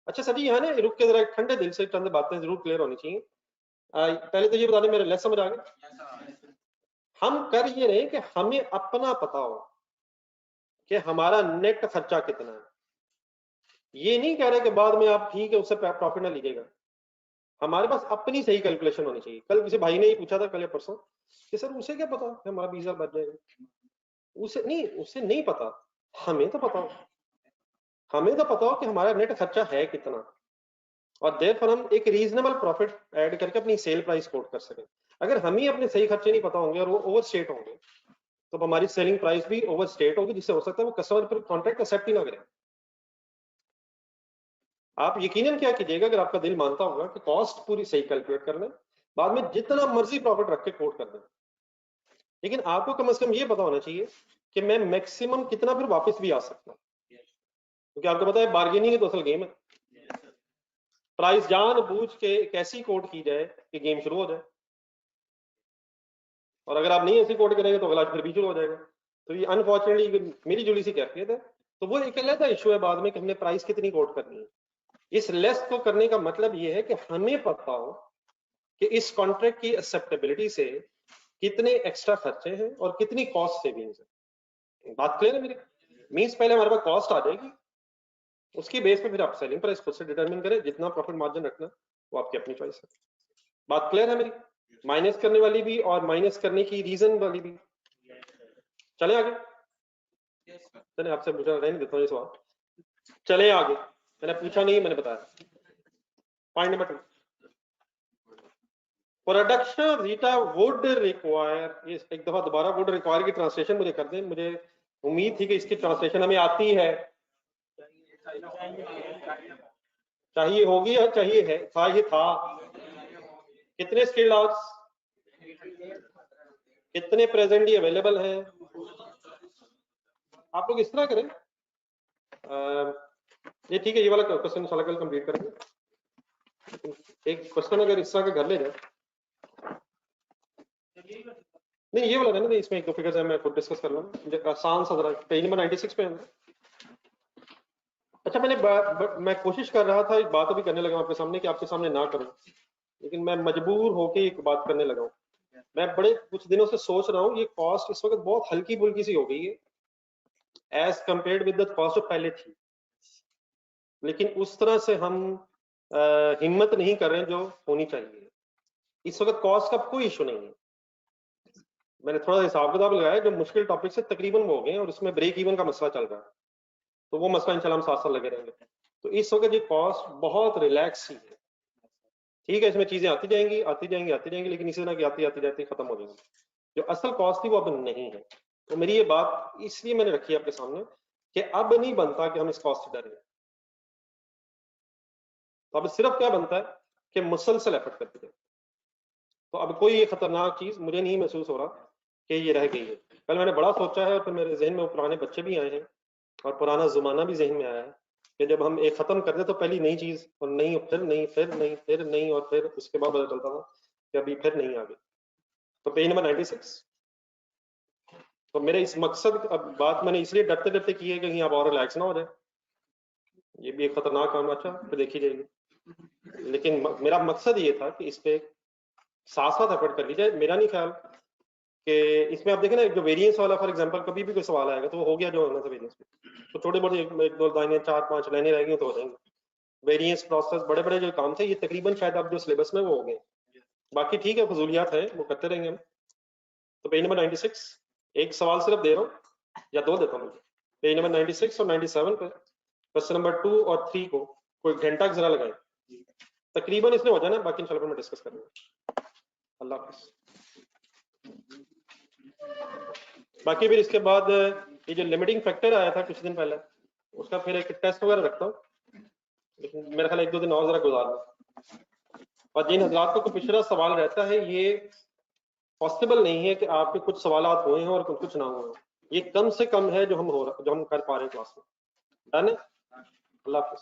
A: अच्छा सर जी, यहाँ ना रुक के जरा ठंडे दिल से चंद बातें जरूर क्लियर होनी चाहिए। पहले तो ये बता दें, मेरे लेस समझ आ गया। हम कर ये रहे कि हमें अपना पता हो कि हमारा नेट खर्चा कितना है। ये नहीं कह रहे कि बाद में आप ठीक है उससे प्रॉफिट ना लीजिएगा, हमारे पास अपनी सही कैलकुलेशन होनी चाहिए। कल किसी भाई ने ही पूछा था, कल या परसों, कि सर उसे क्या पता कि हमारा 20,000 बच जाएगा। उसे नहीं पता, हमें तो पता हो, हमें तो पता हो कि हमारा नेट खर्चा है कितना, और देयरफॉर हम एक रीजनेबल प्रॉफिट ऐड करके अपनी सेल प्राइस कोट कर सकें। अगर हम ही अपने सही खर्चे नहीं पता होंगे और वो ओवर स्टेट होंगे, तो हमारी सेलिंग प्राइस भी ओवर स्टेट होगी, जिससे हो सकता है वो कस्टमर पर कॉन्ट्रैक्ट एक्सेप्ट ही ना करें। आप यकीनन क्या कीजिएगा, अगर आपका दिल मानता होगा कि कॉस्ट पूरी सही कैलकुलेट कर लें, बाद में जितना मर्जी प्रॉफिट रख के कोट कर दें, लेकिन आपको कम से कम ये पता होना चाहिए कि मैं मैक्सिमम कितना फिर वापस भी आ सकता हूँ, क्योंकि आपको पता है बार्गेनिंग ही तो असल गेम है। प्राइस जान बूझ के कैसी कोट की जाए कि गेम शुरू हो जाए, और अगर आप नहीं ऐसी कोट करेंगे तो अगला फिर भी शुरू हो जाएगा। तो ये अनफॉर्चुनेटली मेरी जुड़ी सी कैफियत है। तो वो एक अलग इशू है बाद में कि हमने प्राइस कितनी कोट करनी है। इस लेस को करने का मतलब ये है कि हमें पता हो कि इस कॉन्ट्रैक्ट की एक्सेप्टेबिलिटी से कितने एक्स्ट्रा खर्चे हैं और कितनी कॉस्ट सेविंग्स है। बात क्लियर है मेरी? मींस पहले हमारे पास कॉस्ट आ जाएगी, उसकी बेस पे फिर आप सेलिंग प्राइस खुद से डिटरमिन करें, जितना प्रॉफिट मार्जिन रखना वो आपकी अपनी चॉइस है। बात क्लियर है मेरी? माइनस करने वाली भी और माइनस करने की रीजन वाली भी। चले आगे, चले आपसे पूछा रहने देता हूँ ये सवाल। चले आगे, मैंने पूछा नहीं, मैंने बताया। Point number 2, production Rita would require, एक दफा दोबारा वुड रिक्वायर की ट्रांसलेशन मुझे कर दें। मुझे उम्मीद थी कि इसकी ट्रांसलेशन हमें आती है, चाहिए होगी या चाहिए है, था ये था। कितने स्किल्ड आवर्स, कितने प्रेजेंटली अवेलेबल हैं। आप लोग इस तरह करें, ये ठीक है, ये वाला क्वेश्चन इंशाल्लाह कल कंप्लीट करेंगे। एक क्वेश्चन अगर इस तरह का कर ले जाए, नहीं ये वाला रहने दे, इसमें एक दो फिगर्स है, मैं खुद डिस्कस कर लूंगा, मुझे आसान सा जरा पेज नंबर 96 पे है। अच्छा मैं कोशिश कर रहा था, एक बात अभी करने लगा आपके सामने कि आपके सामने ना करूं, लेकिन मैं मजबूर होके एक बात करने लगा हूं। मैं बड़े कुछ दिनों से सोच रहा हूँ, ये कॉस्ट इस वक्त बहुत हल्की फुल्की सी हो गई है as compared with the cost जो पहले थी, लेकिन उस तरह से हम हिम्मत नहीं कर रहे जो होनी चाहिए। इस वक्त कॉस्ट का कोई इशू नहीं है। मैंने थोड़ा हिसाब किताब लगाया, जो मुश्किल टॉपिक से तकरीबन वो हो गए हैं, और उसमें ब्रेक इवन का मसला चल रहा है, तो वो मसला इंशाल्लाह हम साथ साथ लगे रहेंगे। तो इस वक्त ये कॉस्ट बहुत रिलैक्स ही है। ठीक है, इसमें चीजें आती जाएंगी आती जाएंगी आती जाएंगी, लेकिन इसी तरह की आती आती जाती खत्म हो जाएंगी। जो असल कॉस्ट थी वो अब नहीं है। तो मेरी ये बात इसलिए मैंने रखी है आपके सामने कि अब नहीं बनता कि हम इस कॉस्ट से डरें। तो अब सिर्फ क्या बनता है कि मुसलसल एफर्ट करते जाए। तो अब कोई ये खतरनाक चीज मुझे नहीं महसूस हो रहा कि ये रह गई है। कल मैंने बड़ा सोचा है, और फिर मेरे जहन में वो पुराने बच्चे भी आए हैं और पुराना जुमाना भी जहन में आया है कि जब हम एक खत्म कर दे तो पहली नई चीज, और नहीं, फिर नहीं, फिर नहीं, फिर नहीं, और फिर उसके बाद पता चलता था कि अभी फिर नहीं आ गई। तो पेज नंबर 96। तो मेरे इस मकसद, अब बात मैंने इसलिए डरते डरते की है कि कहीं आप और रिलैक्स ना हो जाए, ये भी एक खतरनाक काम। अच्छा फिर देखी जाएगी, लेकिन मेरा मकसद ये था कि इस पे साथ साथ एफर्ट कर लीजिए। मेरा नहीं ख्याल कि इसमें आप देखें ना, जो वेरिएंस वाला फॉर एग्जांपल कभी भी कोई सवाल आएगा तो वो हो गया जो होना था वेरिएंस में, तो छोटे मोटे एक दो लाइनें 4-5 लाइनें रह गई तो हो जाएंगे। वेरिएंस प्रोसेस बड़े बड़े जो काम थे ये तकरीबन शायद आप जो सिलेबस में वो हो गए, बाकी ठीक है फजूलियात है वो करते रहेंगे हम। तो पेज नंबर 96 एक सवाल सिर्फ दे रहा हूँ या दो देता हूँ, पेज नंबर 96 और 97 पे क्वेश्चन नंबर 2 और 3 को कोई घंटा जरा लगाए, तकरीबन इसमें हो जाना, बाकी इंशाल्लाह मैं डिस्कस करूंगा। अल्लाह हाफिज। बाकी फिर इसके बाद ये जो लिमिटिंग फैक्टर आया था कुछ दिन पहले, उसका फिर एक टेस्ट वगैरह रखता हूँ, लेकिन मेरा ख्याल 1-2 दिन और जरा गुजारना। और जिन हजरात को पिछड़ा सवाल रहता है, ये पॉसिबल नहीं है कि आपके कुछ सवाल हुए हैं और कुछ ना हुए, ये कम से कम है जो हम कर पा रहे हैं क्लास में। डन है। अल्लाह हाफिज।